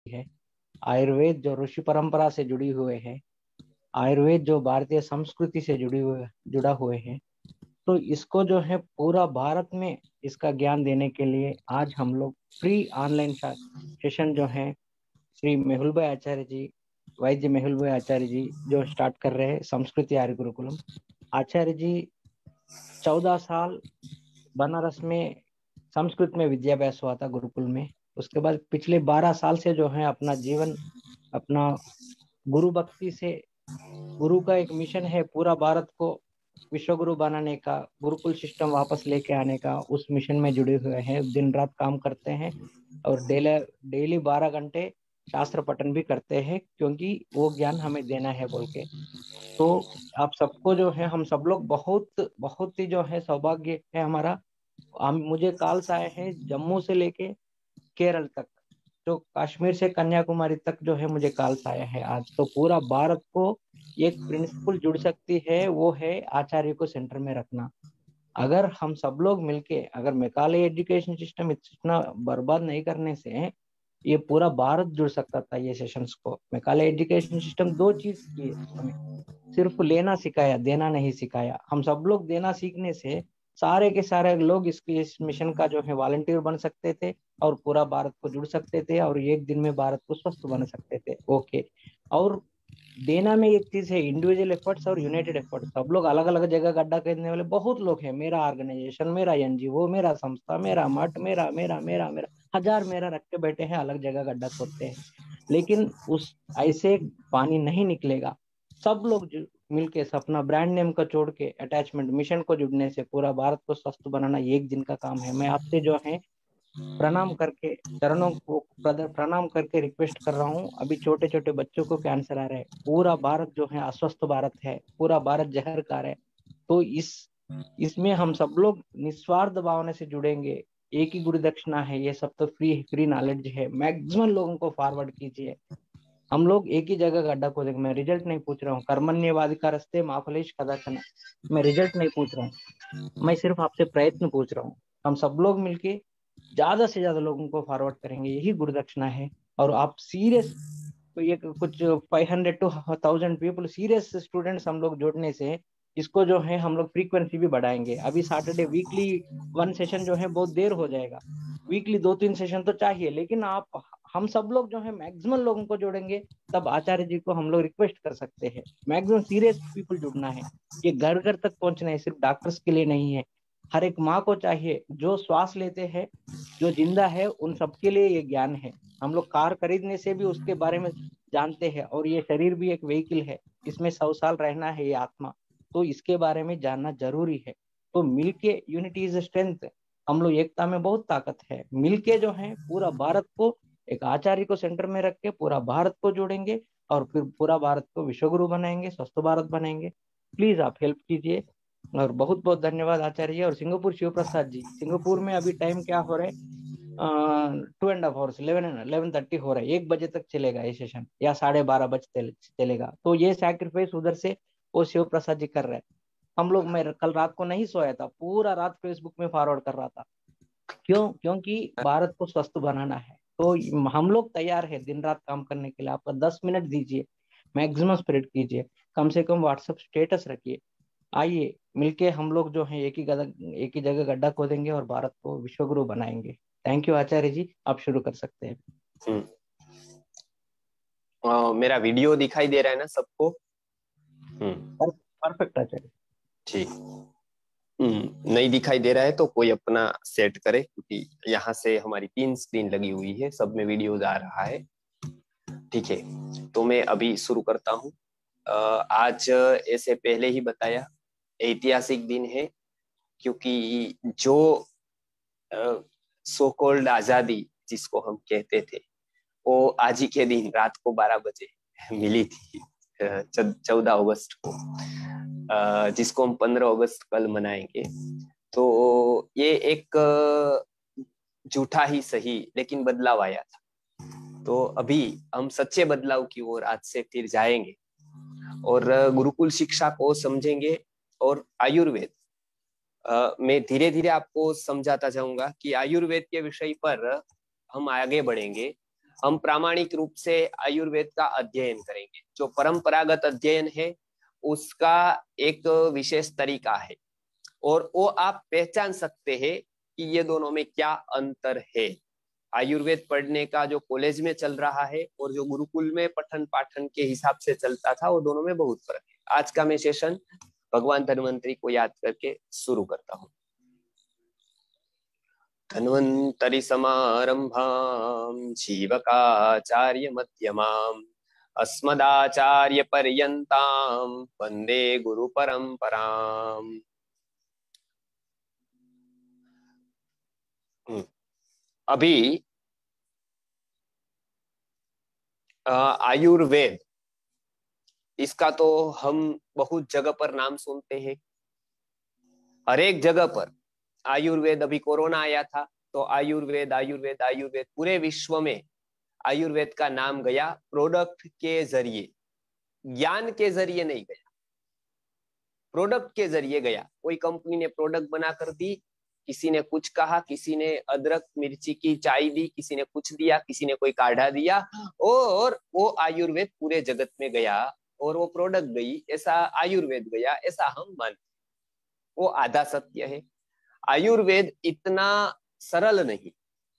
है, आयुर्वेद जो ऋषि परंपरा से जुड़ी हुए है, आयुर्वेद जो भारतीय संस्कृति से जुड़ा हुए है, तो इसको जो है पूरा भारत में इसका ज्ञान देने के लिए आज हम लोग फ्री ऑनलाइन सेशन जो है श्री मेहुल भाई आचार्य जी, वैद्य मेहुल भाई आचार्य जी जो स्टार्ट कर रहे हैं संस्कृति आर्य गुरुकुलम। आचार्य जी 14 साल बनारस में संस्कृत में विद्याभ्यास हुआ था गुरुकुल में। उसके बाद पिछले 12 साल से जो है अपना जीवन अपना गुरु भक्ति से, गुरु का एक मिशन है पूरा भारत को विश्व गुरु बनाने का, गुरुकुल सिस्टम वापस लेके आने का, उस मिशन में जुड़े हुए हैं, दिन रात काम करते हैं और डेली डेली 12 घंटे शास्त्र पठन भी करते हैं, क्योंकि वो ज्ञान हमें देना है बोल के। तो आप सबको जो है, हम सब लोग बहुत बहुत ही जो है सौभाग्य है हमारा। हम मुझे कॉल्स आए हैं जम्मू से लेके केरल तक, जो कश्मीर से कन्याकुमारी तक जो है मुझे कॉल्स आया है आज। तो पूरा भारत को एक प्रिंसिपल जुड़ सकती है, वो है आचार्य को सेंटर में रखना। अगर हम सब लोग मिलके, अगर मेघालय एजुकेशन सिस्टम इतना बर्बाद नहीं करने से ये पूरा भारत जुड़ सकता था ये सेशंस को। मेघालय एजुकेशन सिस्टम दो चीज की है हमें, सिर्फ लेना सिखाया, देना नहीं सिखाया। हम सब लोग देना सीखने से सारे के सारे लोग इस मिशन का जो है वॉलंटियर बन सकते थे और पूरा भारत को जुड़ सकते थे और एक दिन में भारत को स्वस्थ बना सकते थे। ओके। और देना में एक चीज है, इंडिविजुअल एफर्ट्स और यूनाइटेड एफर्ट्स। सब लोग अलग अलग जगह गड्ढा खरीदने वाले बहुत लोग हैं, मेरा ऑर्गेनाइजेशन, मेरा एनजीओ, मेरा संस्था, मेरा मठ, मेरा मेरा मेरा मेरा हजार मेरा रख के बैठे हैं, अलग जगह गड्ढा खोदते हैं, लेकिन उस ऐसे पानी नहीं निकलेगा। सब लोग मिलके अपना ब्रांड नेम को छोड़ के अटैचमेंट मिशन को जुड़ने से पूरा भारत को स्वस्थ बनाना एक दिन का काम है। मैं आपसे जो है प्रणाम करके, चरणों को प्रणाम करके रिक्वेस्ट कर रहा हूँ। अभी छोटे छोटे बच्चों को कैंसर आ रहा है, पूरा भारत जो है अस्वस्थ भारत है, पूरा भारत जहर का रहा है। तो इसमें हम सब लोग निस्वार्थ भावना से जुड़ेंगे। एक ही गुरु दक्षिणा है, ये सब तो फ्री फ्री नॉलेज है, मैक्सिमम लोगों को फॉरवर्ड कीजिए। हम लोग एक ही जगह गड्ढा खोदेंगे। मैं रिजल्ट नहीं पूछ रहा हूँ, कर्मण्येवाधिकारस्ते मा फलेषु कदाचन, मैं रिजल्ट नहीं पूछ रहा हूँ, मैं सिर्फ आपसे प्रयत्न पूछ रहा हूँ। हम सब लोग मिलके ज्यादा से ज्यादा लोगों को फॉरवर्ड करेंगे, यही गुरु दक्षिणा है। और आप सीरियस, तो ये कुछ 500 to 1000 पीपल सीरियस स्टूडेंट्स हम लोग जोड़ने से इसको जो है हम लोग फ्रीक्वेंसी भी बढ़ाएंगे। अभी सैटरडे वीकली 1 सेशन जो है बहुत देर हो जाएगा, वीकली 2-3 सेशन तो चाहिए, लेकिन आप हम सब लोग जो है मैक्सिमम लोगों को जोड़ेंगे, तब आचार्य जी को हम लोग रिक्वेस्ट कर सकते हैं मैक्सिमम सीरियस पीपल जुड़ना है। ये घर घर तक पहुंचना है, सिर्फ डॉक्टर्स के लिए नहीं है, हर एक माँ को चाहिए जो श्वास लेते हैं, जो जिंदा है, उन सबके लिए ये ज्ञान है। हम लोग कार खरीदने से भी उसके बारे में जानते हैं, और ये शरीर भी एक व्हीकल है, इसमें 100 साल रहना है ये आत्मा, तो इसके बारे में जानना जरूरी है। तो मिलके, यूनिटी इज स्ट्रेंथ, हम लोग एकता में बहुत ताकत है। मिलके जो है पूरा भारत को एक आचार्य को सेंटर में रख के पूरा भारत को जोड़ेंगे और फिर पूरा भारत को विश्वगुरु बनाएंगे, स्वस्थ भारत बनाएंगे। प्लीज आप हेल्प कीजिए। और बहुत बहुत धन्यवाद आचार्य। और सिंगापुर शिव प्रसाद जी, सिंगापुर में अभी टाइम क्या हो रहा है, 2.5 आवर्स, 11:30 हो रहा है, 1 बजे तक चलेगा ये सेशन, या 12:30 बजे चलेगा। तो ये सैक्रिफाइस उधर से वो शिव प्रसाद जी कर रहे हैं। हम लोग, मैं कल रात को नहीं सोया था, पूरा रात फेसबुक में फॉरवर्ड कर रहा था। क्यों? क्योंकि भारत को स्वस्थ बनाना है। तो हम लोग तैयार है दिन रात काम करने के लिए। आपका 10 मिनट दीजिए, मैक्सिमम स्प्रेड कीजिए, कम से कम व्हाट्सएप स्टेटस रखिए। आइए मिलके हम लोग जो है एक ही जगह गड्ढा खोदेंगे और भारत को विश्वगुरु बनाएंगे। थैंक यू आचार्य जी, आप शुरू कर सकते हैं। मेरा वीडियो दिखाई दे रहा है ना सबको? परफेक्ट आचार्य। ठीक। नहीं दिखाई दे रहा है तो कोई अपना सेट करे, क्योंकि यहाँ से हमारी 3 स्क्रीन लगी हुई है, सब में वीडियोज आ रहा है। ठीक है, तो मैं अभी शुरू करता हूँ। आज ऐसे पहले ही बताया, ऐतिहासिक दिन है, क्योंकि जो सो कॉल्ड आजादी जिसको हम कहते थे, वो आज ही के दिन रात को 12 बजे मिली थी, 14 अगस्त को, जिसको हम 15 अगस्त कल मनाएंगे। तो ये एक झूठा ही सही लेकिन बदलाव आया था। तो अभी हम सच्चे बदलाव की ओर आज से फिर जाएंगे और गुरुकुल शिक्षा को समझेंगे। और आयुर्वेद, मैं धीरे धीरे आपको समझाता जाऊंगा कि आयुर्वेद के विषय पर हम आगे बढ़ेंगे। हम प्रामाणिक रूप से आयुर्वेद का अध्ययन करेंगे। जो परंपरागत अध्ययन है उसका एक विशेष तरीका है और वो आप पहचान सकते हैं कि ये दोनों में क्या अंतर है। आयुर्वेद पढ़ने का जो कॉलेज में चल रहा है और जो गुरुकुल में पठन पाठन के हिसाब से चलता था, वो दोनों में बहुत फर्क है। आज का मैं सेशन भगवान धन्वंतरी को याद करके शुरू करता हूँ। धन्वंतरि समारंभां जीवकाचार्य मध्यमाम् अस्मदाचार्य पर्यन्तां वंदे गुरु परंपराम्। अभी आयुर्वेद, इसका तो हम बहुत जगह पर नाम सुनते हैं, हर एक जगह पर आयुर्वेद। अभी कोरोना आया था तो आयुर्वेद आयुर्वेद आयुर्वेद, पूरे विश्व में आयुर्वेद का नाम गया प्रोडक्ट के जरिए, ज्ञान के जरिए नहीं गया, प्रोडक्ट के जरिए गया। कोई कंपनी ने प्रोडक्ट बना कर दी, किसी ने कुछ कहा, किसी ने अदरक मिर्ची की चाय दी, किसी ने कुछ दिया, किसी ने कोई काढ़ा दिया, और वो आयुर्वेद पूरे जगत में गया और वो प्रोडक्ट गई, ऐसा आयुर्वेद गया, ऐसा हम मानते। वो आधा सत्य है। आयुर्वेद इतना सरल नहीं,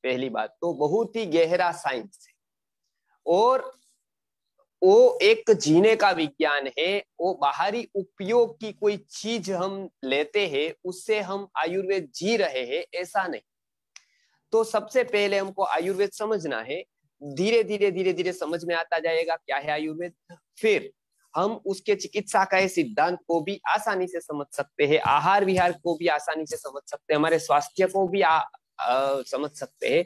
पहली बात तो बहुत ही गहरा साइंस है और वो एक जीने का विज्ञान है। वो बाहरी उपयोग की कोई चीज हम लेते हैं उससे हम आयुर्वेद जी रहे हैं, ऐसा नहीं। तो सबसे पहले हमको आयुर्वेद समझना है। धीरे धीरे धीरे धीरे समझ में आता जाएगा क्या है आयुर्वेद। फिर हम उसके चिकित्सा का सिद्धांत को भी आसानी से समझ सकते हैं, आहार विहार को भी आसानी से समझ सकते हैं, हमारे स्वास्थ्य को भी समझ सकते हैं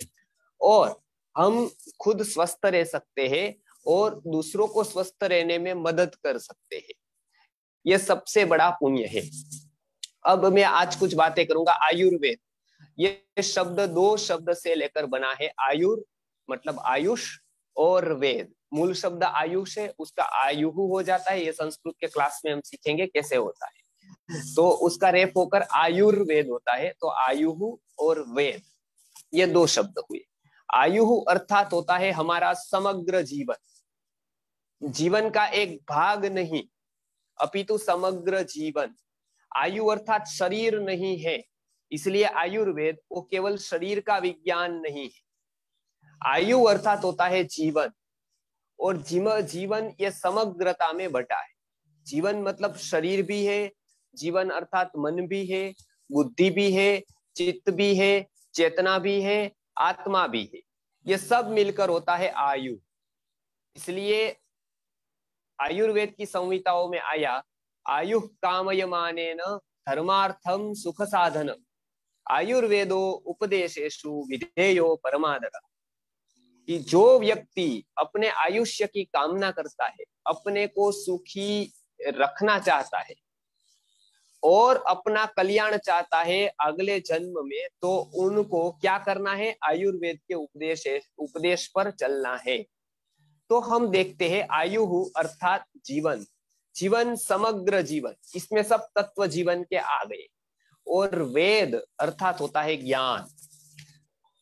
और हम खुद स्वस्थ रह सकते हैं और दूसरों को स्वस्थ रहने में मदद कर सकते हैं। यह सबसे बड़ा पुण्य है। अब मैं आज कुछ बातें करूंगा। आयुर्वेद, ये शब्द दो शब्द से लेकर बना है। आयुर मतलब आयुष और वेद, मूल शब्द आयुष है, उसका आयुहु हो जाता है। ये संस्कृत के क्लास में हम सीखेंगे कैसे होता है। तो उसका रेफ होकर आयुर्वेद होता है। तो आयुहु और वेद, ये दो शब्द हुए। आयुहु अर्थात होता है हमारा समग्र जीवन, जीवन का एक भाग नहीं अपितु समग्र जीवन। आयु अर्थात शरीर नहीं है, इसलिए आयुर्वेद वो केवल शरीर का विज्ञान नहीं है। आयु अर्थात होता है जीवन, और जीवन ये समग्रता में बटा है। जीवन मतलब शरीर भी है, जीवन अर्थात मन भी है, बुद्धि भी है, चित्त भी है, चेतना भी है, आत्मा भी है। ये सब मिलकर होता है आयु। इसलिए आयुर्वेद की संहिताओं में आया, आयु कामयमानेन धर्मार्थम सुख साधन आयुर्वेदो उपदेशेषु विधेयो परमादर। कि जो व्यक्ति अपने आयुष्य की कामना करता है, अपने को सुखी रखना चाहता है और अपना कल्याण चाहता है अगले जन्म में, तो उनको क्या करना है, आयुर्वेद के उपदेश पर चलना है। तो हम देखते हैं आयु अर्थात जीवन, जीवन समग्र जीवन, इसमें सब तत्व जीवन के आ गए। और वेद अर्थात होता है ज्ञान।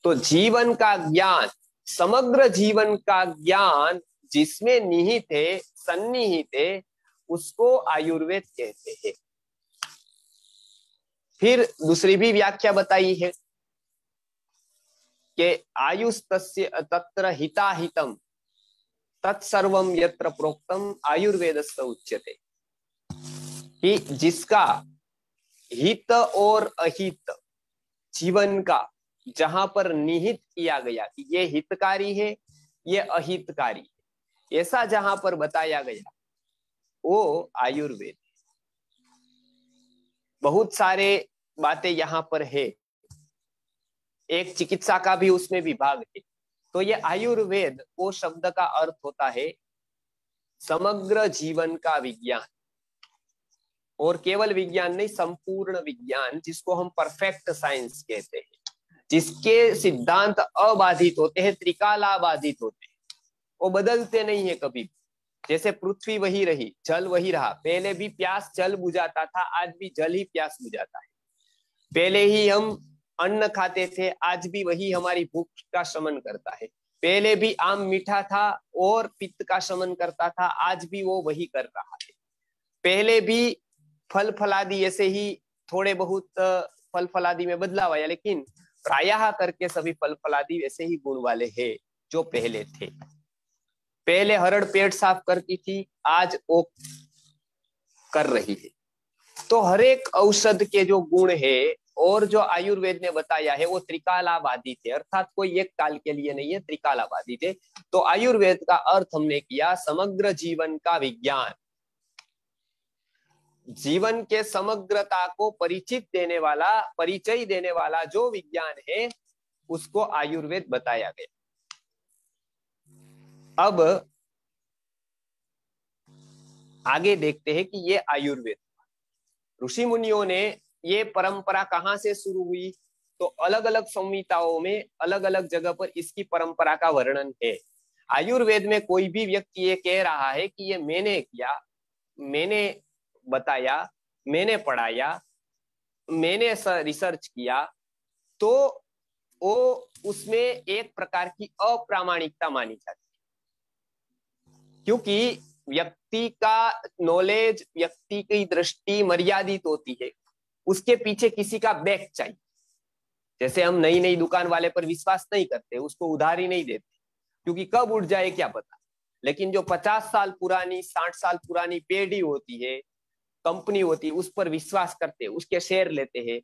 तो जीवन का ज्ञान, समग्र जीवन का ज्ञान जिसमें निहित है, सन्निहित है, उसको आयुर्वेद कहते हैं। फिर दूसरी भी व्याख्या बताई है कि आयुस्तस्य तत्र हिताहितम तत्सर्वम यत्र प्रोक्तम आयुर्वेदस्य उच्यते। कि जिसका हित और अहित जीवन का जहां पर निहित किया गया कि ये हितकारी है, ये अहितकारी है, ऐसा जहां पर बताया गया वो आयुर्वेद। बहुत सारे बातें यहाँ पर है, एक चिकित्सा का भी उसमें विभाग है। तो ये आयुर्वेद वो शब्द का अर्थ होता है समग्र जीवन का विज्ञान, और केवल विज्ञान नहीं, संपूर्ण विज्ञान, जिसको हम परफेक्ट साइंस कहते हैं, जिसके सिद्धांत अबाधित होते हैं, त्रिकालाबाधित होते हैं, वो बदलते नहीं है कभी। जैसे पृथ्वी वही रही, जल वही रहा, पहले भी प्यास जल बुझाता था, आज भी जल ही प्यास बुझाता है। पहले ही हम अन्न खाते थे, आज भी वही हमारी भूख का शमन करता है। पहले भी आम मीठा था और पित्त का शमन करता था, आज भी वो वही कर रहा है। पहले भी फल फलादि ऐसे ही थोड़े बहुत फल फलादि में बदलाव आया, लेकिन प्रायः करके सभी फल फलादि वैसे ही गुण वाले हैं जो पहले थे। पहले हरड़ पेट साफ करती थी, आज वो कर रही है। तो हर एक औषध के जो गुण है और जो आयुर्वेद ने बताया है वो त्रिकालाबादी थे, अर्थात कोई एक काल के लिए नहीं है, त्रिकालाबादी थे। तो आयुर्वेद का अर्थ हमने किया समग्र जीवन का विज्ञान, जीवन के समग्रता को परिचय देने वाला जो विज्ञान है उसको आयुर्वेद बताया गया। अब आगे देखते हैं कि ये आयुर्वेद, ऋषि मुनियों ने ये परंपरा कहां से शुरू हुई, तो अलग अलग संहिताओं में अलग अलग जगह पर इसकी परंपरा का वर्णन है। आयुर्वेद में कोई भी व्यक्ति ये कह रहा है कि ये मैंने किया, मैंने बताया, मैंने पढ़ाया, मैंने रिसर्च किया, तो वो उसमें एक प्रकार की अप्रामाणिकता मानी जाती है, क्योंकि व्यक्ति का नॉलेज, व्यक्ति की दृष्टि मर्यादित होती है, उसके पीछे किसी का बैक चाहिए। जैसे हम नई नई दुकान वाले पर विश्वास नहीं करते, उसको उधारी नहीं देते, क्योंकि कब उठ जाए क्या पता। लेकिन जो 50 साल पुरानी, 60 साल पुरानी पेढ़ी होती है, कंपनी होती है, उस पर विश्वास करते हैं, उसके शेयर लेते हैं,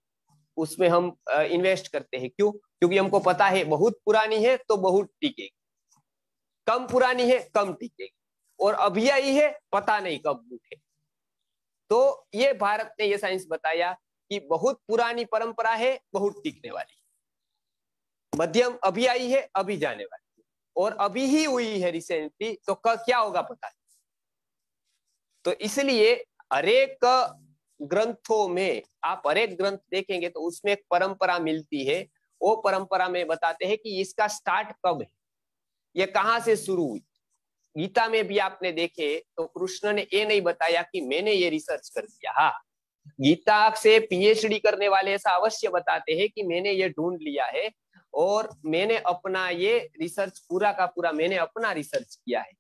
उसमें हम इन्वेस्ट करते हैं। क्यों? क्योंकि हमको पता है बहुत पुरानी है तो बहुत टिकेगी, कम पुरानी है कम टिकेगी, और अभी आई है पता नहीं कब उठे। तो ये भारत ने ये साइंस बताया कि बहुत पुरानी परंपरा है, बहुत टिकने वाली, मध्यम अभी आई है अभी जाने वाली, और अभी ही हुई है रिसेंटली, तो क्या होगा पता नहीं। तो इसलिए हरेक ग्रंथों में आप हरेक ग्रंथ देखेंगे तो उसमें एक परंपरा मिलती है, वो परंपरा में बताते हैं कि इसका स्टार्ट कब है, ये कहां से शुरू हुई। गीता में भी आपने देखे तो कृष्ण ने ये नहीं बताया कि मैंने ये रिसर्च कर दिया। हाँ, गीता से पीएचडी करने वाले ऐसा अवश्य बताते हैं कि मैंने ये ढूंढ लिया है और मैंने अपना ये रिसर्च पूरा का पूरा मैंने अपना रिसर्च किया है।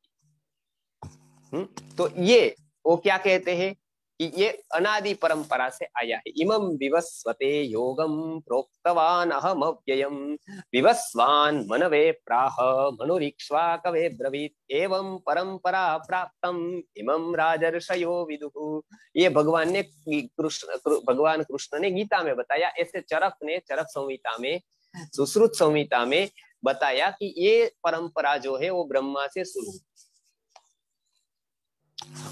तो ये वो क्या कहते हैं कि ये अनादि परंपरा से आया है। इमं विवस्वते योगम प्रोक्तवान अहम अव्ययम विवस्वान मनवे प्राह मनुरीक्ष्वाकवे ब्रवीत एवं परंपरा प्राप्तम इमं राजर्षयो विदुः। ये भगवान कृष्ण ने गीता में बताया। ऐसे चरक ने चरक संहिता में, सुश्रुत संहिता में बताया कि ये परंपरा जो है वो ब्रह्मा से शुरू।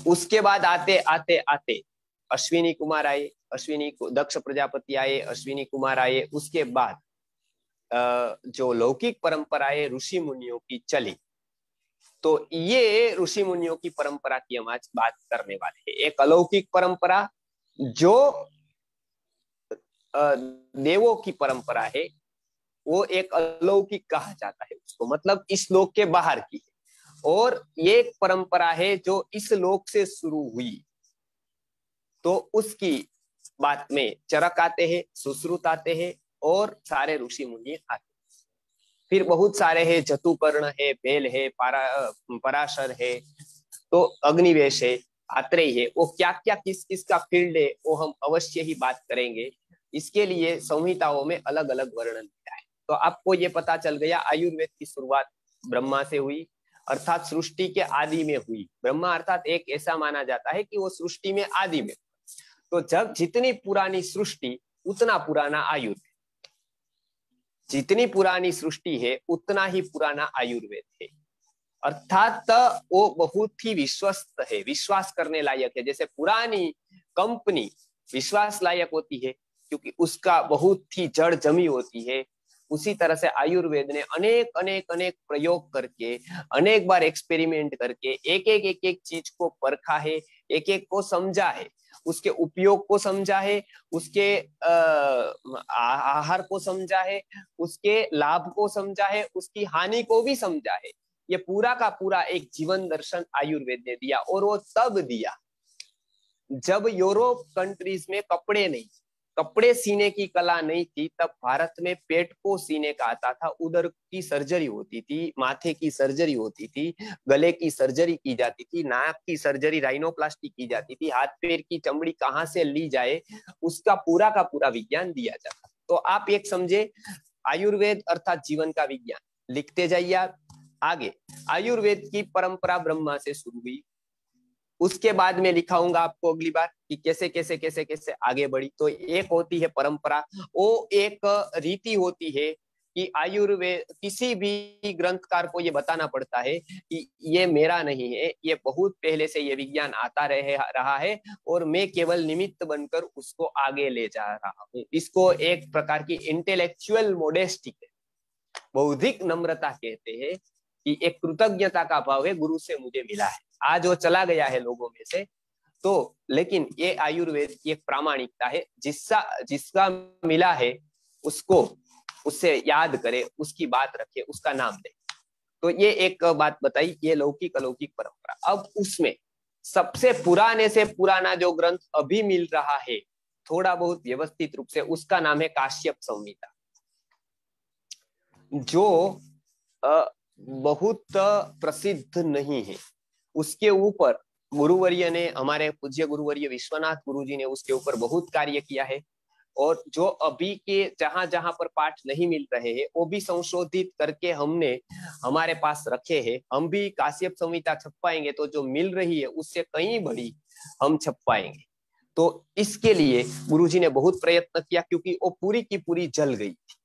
उसके बाद आते आते आते अश्विनी कुमार आए, दक्ष प्रजापति आए, अश्विनी कुमार आए। उसके बाद जो लौकिक परंपराएं ऋषि मुनियों की चली, तो ये ऋषि मुनियों की परंपरा की हम आज बात करने वाले हैं। एक अलौकिक परंपरा जो देवों की परंपरा है, वो एक अलौकिक कहा जाता है उसको, मतलब इस लोक के बाहर की है। और ये एक परंपरा है जो इस लोक से शुरू हुई, तो उसकी बात में चरक आते हैं, सुश्रुत आते हैं और सारे ऋषि मुनि आते हैं। फिर बहुत सारे हैं, जतुकर्ण है, भेल है, पराशर है, तो अग्निवेश है, आत्रेय है। वो क्या क्या किस किस का फील्ड है वो हम अवश्य ही बात करेंगे। इसके लिए संहिताओं में अलग अलग वर्णन किया है। तो आपको ये पता चल गया आयुर्वेद की शुरुआत ब्रह्मा से हुई, अर्थात सृष्टि के आदि में हुई। ब्रह्मा अर्थात एक ऐसा माना जाता है कि वो सृष्टि में आदि में। तो जब जितनी पुरानी सृष्टि उतना पुराना आयुर्वेद, जितनी पुरानी सृष्टि है उतना ही पुराना आयुर्वेद है। अर्थात वो बहुत ही विश्वस्त है, विश्वास करने लायक है। जैसे पुरानी कंपनी विश्वास लायक होती है क्योंकि उसका बहुत ही जड़ जमी होती है, उसी तरह से आयुर्वेद ने अनेक अनेक अनेक प्रयोग करके, अनेक बार एक्सपेरिमेंट करके एक एक चीज को परखा है, एक एक को समझा है, उसके उपयोग को समझा है, उसके आहार को समझा है, उसके लाभ को समझा है, उसकी हानि को भी समझा है। ये पूरा का पूरा एक जीवन दर्शन आयुर्वेद ने दिया। और वो तब दिया जब यूरोप कंट्रीज में कपड़े नहीं, कपड़े सीने की कला नहीं थी, तब भारत में पेट को सीने का आता था, उदर की सर्जरी होती थी, माथे की सर्जरी होती थी, गले की सर्जरी की जाती थी, नाक की सर्जरी राइनोप्लास्टी की जाती थी, हाथ पैर की चमड़ी कहाँ से ली जाए उसका पूरा का पूरा विज्ञान दिया जाता। तो आप एक समझे, आयुर्वेद अर्थात जीवन का विज्ञान। लिखते जाइए आप आगे। आयुर्वेद की परंपरा ब्रह्मा से शुरू हुई, उसके बाद में लिखाऊंगा आपको अगली बार कि कैसे कैसे कैसे कैसे आगे बढ़ी। तो एक होती है परंपरा, वो एक रीति होती है कि आयुर्वेद, किसी भी ग्रंथकार को ये बताना पड़ता है कि ये मेरा नहीं है, ये बहुत पहले से ये विज्ञान आता रहा है और मैं केवल निमित्त बनकर उसको आगे ले जा रहा हूँ। इसको एक प्रकार की इंटेलेक्चुअल मोडेस्टी, बौद्धिक नम्रता कहते हैं कि एक कृतज्ञता का भाव है, गुरु से मुझे मिला है, आज वो चला गया है लोगों में से। तो लेकिन ये आयुर्वेद की एक प्रामाणिकता है, जिसका मिला है उसको, उससे याद करे, उसकी बात रखे, उसका नाम ले। तो ये एक बात बताई, ये लौकिक अलौकिक परंपरा। अब उसमें सबसे पुराने से पुराना जो ग्रंथ अभी मिल रहा है थोड़ा बहुत व्यवस्थित रूप से, उसका नाम है काश्यप संहिता, जो बहुत प्रसिद्ध नहीं है। उसके ऊपर गुरुवर्य ने, हमारे पूज्य गुरुवर्य विश्वनाथ गुरुजी ने उसके ऊपर बहुत कार्य किया है, और जो अभी के जहां जहां पर पाठ नहीं मिल रहे हैं वो भी संशोधित करके हमने हमारे पास रखे हैं। हम भी काश्यप संहिता छपवाएंगे तो जो मिल रही है उससे कहीं बड़ी हम छपवाएंगे। तो इसके लिए गुरुजी ने बहुत प्रयत्न किया, क्योंकि वो पूरी की पूरी जल गई थी।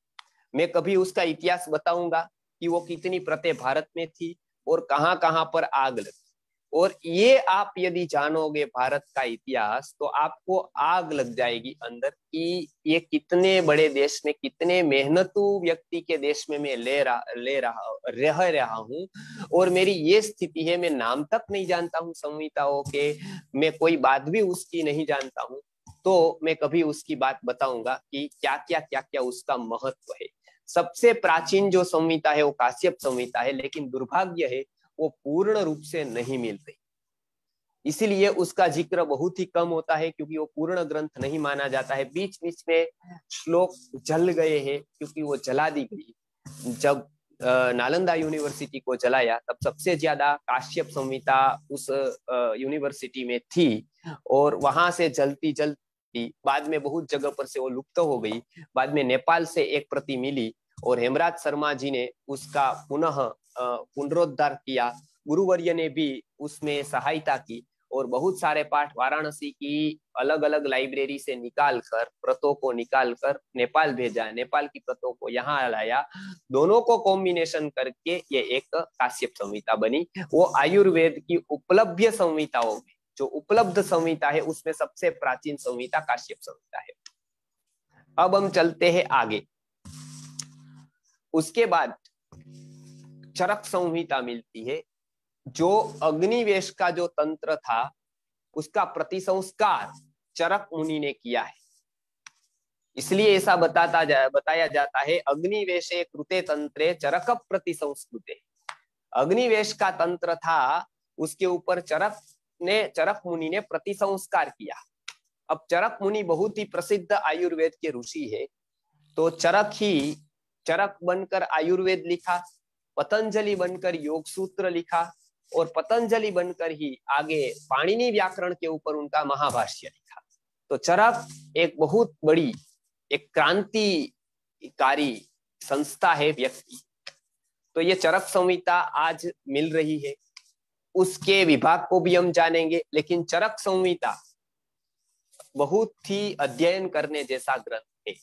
मैं कभी उसका इतिहास बताऊंगा कि वो कितनी प्रतें भारत में थी और कहां कहां पर आग लगी। और ये आप यदि जानोगे भारत का इतिहास, तो आपको आग लग जाएगी अंदर कि ये कितने बड़े देश में, कितने मेहनतू व्यक्ति के देश में मैं रह रहा हूँ, और मेरी ये स्थिति है, मैं नाम तक नहीं जानता हूँ संहिताओं के, मैं कोई बात भी उसकी नहीं जानता हूँ। तो मैं कभी उसकी बात बताऊंगा कि क्या क्या उसका महत्व है। सबसे प्राचीन जो संहिता है वो काश्यप संहिता है, लेकिन दुर्भाग्य है वो पूर्ण रूप से नहीं मिल रही, इसीलिए उसका जिक्र बहुत ही कम होता है, क्योंकि वो पूर्ण ग्रंथ नहीं माना जाता है। बीच बीच में श्लोक जल गए हैं, क्योंकि वो जला दी गई। जब नालंदा यूनिवर्सिटी को जलाया तब सबसे ज्यादा काश्यप संहिता उस यूनिवर्सिटी में थी, और वहां से जलती जलती बाद में बहुत जगह पर से वो लुप्त हो गई। बाद में नेपाल से एक प्रति मिली और हेमराज शर्मा जी ने उसका पुनः पुनरुद्धार किया। गुरुवर्य ने भी उसमें सहायता की, और बहुत सारे पाठ वाराणसी की अलग अलग लाइब्रेरी से निकाल कर, प्रतों को निकाल कर नेपाल भेजा, नेपाल की प्रतों को यहाँ लाया, दोनों को कॉम्बिनेशन करके ये एक काश्यप संहिता बनी। वो आयुर्वेद की उपलब्ध संहिताओं में, जो उपलब्ध संहिता है उसमें सबसे प्राचीन संहिता काश्यप संहिता है। अब हम चलते हैं आगे। उसके बाद चरक संहिता मिलती है, जो अग्निवेश का जो तंत्र था उसका प्रतिसंस्कार चरक मुनि ने किया है। इसलिए ऐसा बताया जाता है, अग्निवेशे कृते तंत्रे चरक प्रतिसंस्कृते। अग्निवेश का तंत्र था, उसके ऊपर चरक मुनि ने प्रतिसंस्कार किया। अब चरक मुनि बहुत ही प्रसिद्ध आयुर्वेद के ऋषि है, तो चरक बनकर आयुर्वेद लिखा, पतंजलि बनकर योग सूत्र लिखा, और पतंजलि बनकर ही आगे पाणिनि व्याकरण के ऊपर उनका महाभाष्य लिखा। तो चरक एक बहुत बड़ी, एक क्रांतिकारी संस्था है, व्यक्ति। तो ये चरक संहिता आज मिल रही है, उसके विभाग को भी हम जानेंगे। लेकिन चरक संहिता बहुत ही अध्ययन करने जैसा ग्रंथ है।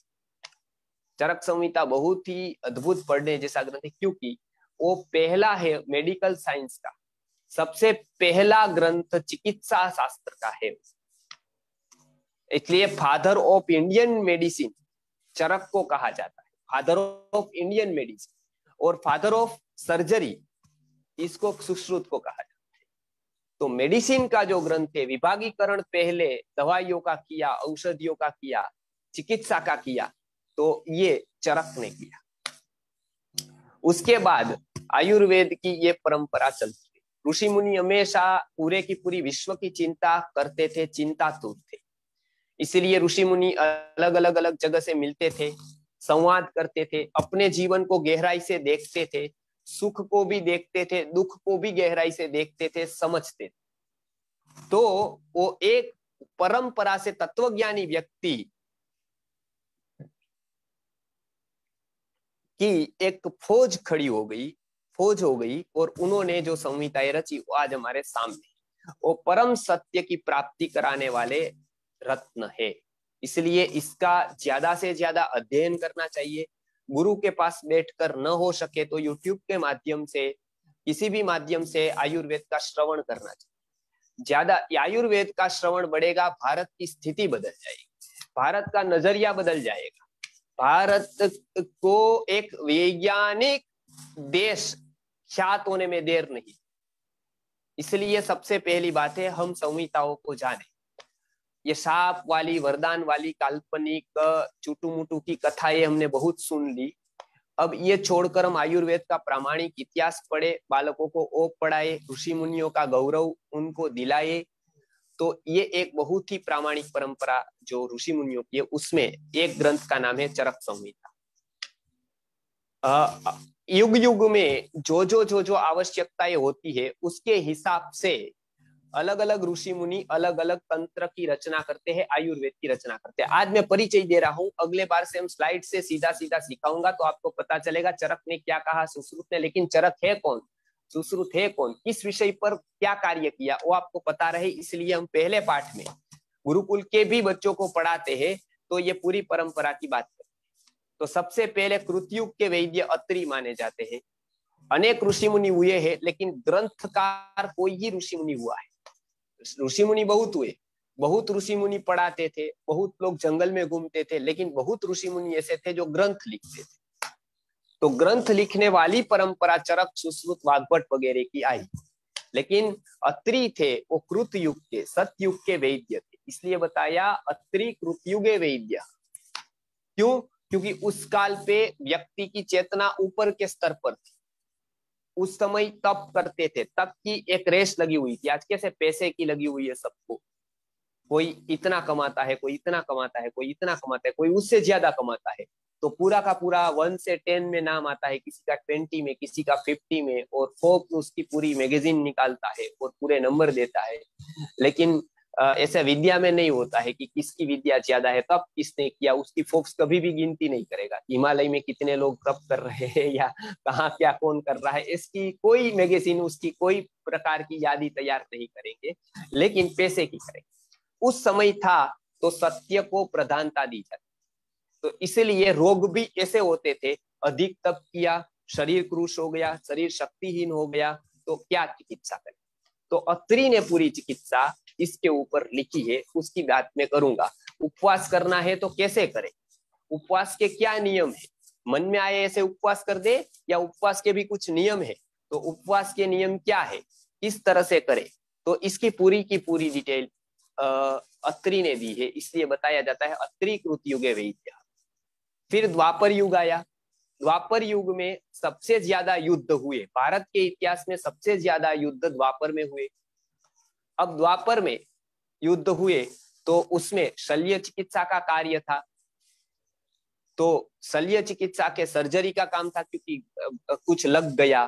चरक संहिता बहुत ही अद्भुत पढ़ने जैसा ग्रंथ है, क्योंकि वो पहला है मेडिकल साइंस का, सबसे पहला ग्रंथ चिकित्सा शास्त्र का है। इसलिए फादर ऑफ इंडियन मेडिसिन चरक को कहा जाता है, फादर ऑफ इंडियन मेडिसिन। और फादर ऑफ सर्जरी इसको सुश्रुत को कहा जाता है। तो मेडिसिन का जो ग्रंथ है, विभागीकरण पहले दवाइयों का किया, औषधियों का किया, चिकित्सा का किया, तो ये चरक ने किया। उसके बाद आयुर्वेद की ये परंपरा चलती है। ऋषि मुनि हमेशा पूरे की पूरी विश्व की चिंता करते थे, चिंतातुर थे। इसलिए ऋषि मुनि अलग अलग अलग जगह से मिलते थे, संवाद करते थे, अपने जीवन को गहराई से देखते थे, सुख को भी देखते थे, दुख को भी गहराई से देखते थे, समझते थे। तो वो एक परंपरा से तत्वज्ञानी व्यक्ति की एक फौज खड़ी हो गई, फौज हो गई, और उन्होंने जो संहिताएं रची वो आज हमारे सामने, वो परम सत्य की प्राप्ति कराने वाले रत्न है। इसलिए इसका ज्यादा से ज्यादा अध्ययन करना चाहिए। गुरु के पास बैठकर न हो सके तो यूट्यूब के माध्यम से, किसी भी माध्यम से आयुर्वेद का श्रवण करना चाहिए। ज्यादा आयुर्वेद का श्रवण बढ़ेगा, भारत की स्थिति बदल जाएगी, भारत का नजरिया बदल जाएगा, भारत को एक वैज्ञानिक देश ख्यात होने में देर नहीं। इसलिए सबसे पहली बात है, हम संहिताओं को जाने। ये साप वाली, वरदान वाली काल्पनिक चुटू मुटू की कथाएं हमने बहुत सुन ली। अब ये छोड़कर हम आयुर्वेद का प्रामाणिक इतिहास पढ़े, बालकों को ओप पढ़ाए, ऋषि मुनियों का गौरव उनको दिलाए। तो ये एक बहुत ही प्रामाणिक परंपरा जो ऋषि मुनियों की है, उसमें एक ग्रंथ का नाम है चरक संहिता। युग युग में जो आवश्यकताएं होती है उसके हिसाब से अलग अलग ऋषि मुनि अलग अलग तंत्र की रचना करते हैं, आयुर्वेद की रचना करते हैं। आज मैं परिचय दे रहा हूं, अगले बार से हम स्लाइड से सीधा सीधा सिखाऊंगा तो आपको पता चलेगा चरक ने क्या कहा, सुश्रुत ने। लेकिन चरक है कौन, सुश्रुत है कौन, किस विषय पर क्या कार्य किया, वो आपको पता रहे। इसलिए हम पहले पाठ में गुरुकुल के भी बच्चों को पढ़ाते हैं तो ये पूरी परंपरा की बात करते हैं। तो सबसे पहले कृतयुग के वैद्य अत्रि माने जाते हैं। अनेक ऋषि मुनि हुए हैं, लेकिन ग्रंथकार कोई ही ऋषि मुनि हुआ है। ऋषि मुनि बहुत हुए, बहुत ऋषि मुनि पढ़ाते थे, बहुत लोग जंगल में घूमते थे, लेकिन बहुत ऋषि मुनि ऐसे थे जो ग्रंथ लिखते थे। तो ग्रंथ लिखने वाली परंपरा चरक, सुश्रुत, वाग्भट वगैरह की आई। लेकिन अत्रि थे वो कृत युग के, सतयुग के वैद्य थे। इसलिए बताया अत्रि कृतयुगे वैद्य। क्यों? क्योंकि उस काल पे व्यक्ति की चेतना ऊपर के स्तर पर थी। उस समय तप करते थे, तप की एक रेस लगी हुई थी। आज कैसे पैसे की लगी हुई है सबको, कोई इतना कमाता है, कोई इतना कमाता है, कोई इतना कमाता है, कोई उससे ज्यादा कमाता है। तो पूरा का पूरा 1 से 10 में नाम आता है, किसी का 20 में, किसी का 50 में, और फोर्ब्स उसकी पूरी मैगजीन निकालता है और पूरे नंबर देता है। लेकिन ऐसा विद्या में नहीं होता है कि किसकी विद्या ज्यादा है, तब किसने किया, उसकी फोर्ब्स कभी भी गिनती नहीं करेगा। हिमालय में कितने लोग तप कर रहे हैं या कहाँ क्या कौन कर रहा है, इसकी कोई मैगजीन, उसकी कोई प्रकार की यादी तैयार नहीं करेंगे, लेकिन पैसे की करेंगे। उस समय था तो सत्य को प्रधानता दी जाती। तो इसलिए रोग भी ऐसे होते थे, अधिक तप किया, शरीर क्रूश हो गया, शरीर शक्तिहीन हो गया, तो क्या चिकित्सा करें। तो अत्रि ने पूरी चिकित्सा इसके ऊपर लिखी है, उसकी बात मैं करूंगा। उपवास करना है तो कैसे करें, उपवास के क्या नियम है, मन में आए ऐसे उपवास कर दे, या उपवास के भी कुछ नियम है। तो उपवास के नियम क्या है, किस तरह से करें, तो इसकी पूरी की पूरी डिटेल अत्रि ने दी है। इसलिए बताया जाता है अत्रि कृतयुगे वैद्य। फिर द्वापर युग आया। द्वापर युग में सबसे ज्यादा युद्ध हुए, भारत के इतिहास में सबसे ज्यादा युद्ध द्वापर में हुए। अब द्वापर में युद्ध हुए तो उसमें शल्य चिकित्सा का कार्य था। तो शल्य चिकित्सा के सर्जरी का काम था, क्योंकि कुछ लग गया,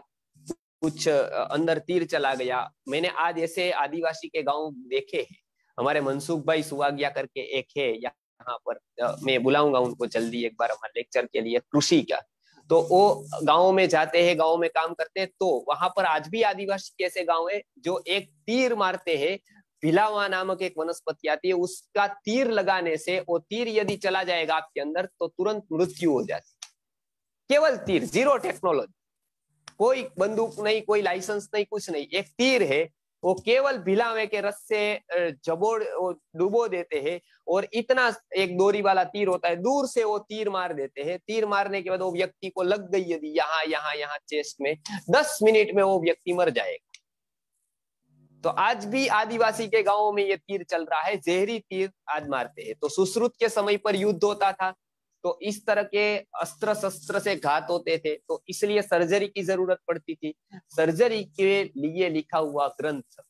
कुछ अंदर तीर चला गया। मैंने आज ऐसे आदिवासी के गांव देखे हैं, हमारे मनसुख भाई सुवागिया करके एक है यहाँ पर, मैं बुलाऊंगा उनको जल्दी एक बार हमारे लेक्चर के लिए, कृषि का। तो वो गाँव में जाते हैं, गाँव में काम करते हैं। तो वहां पर आज भी आदिवासी कैसे गाँव है जो एक तीर मारते हैं, भिलावा नामक एक वनस्पति आती है, उसका तीर लगाने से वो तीर यदि चला जाएगा आपके अंदर तो तुरंत मृत्यु हो जाती। केवल तीर, जीरो टेक्नोलॉजी, कोई बंदूक नहीं, कोई लाइसेंस नहीं, कुछ नहीं, एक तीर है, वो केवल भिलावे के रस से जबोड़ डुबो देते हैं, और इतना एक डोरी वाला तीर होता है, दूर से वो तीर मार देते हैं। तीर मारने के बाद वो व्यक्ति को लग गई यदि यहाँ यहाँ यहाँ चेस्ट में, 10 मिनट में वो व्यक्ति मर जाएगा। तो आज भी आदिवासी के गांवों में ये तीर चल रहा है, जहरी तीर आज मारते हैं। तो सुश्रुत के समय पर युद्ध होता था, तो इस तरह के अस्त्र शस्त्र से घात होते थे, तो इसलिए सर्जरी की जरूरत पड़ती थी। सर्जरी के लिए लिखा हुआ ग्रंथ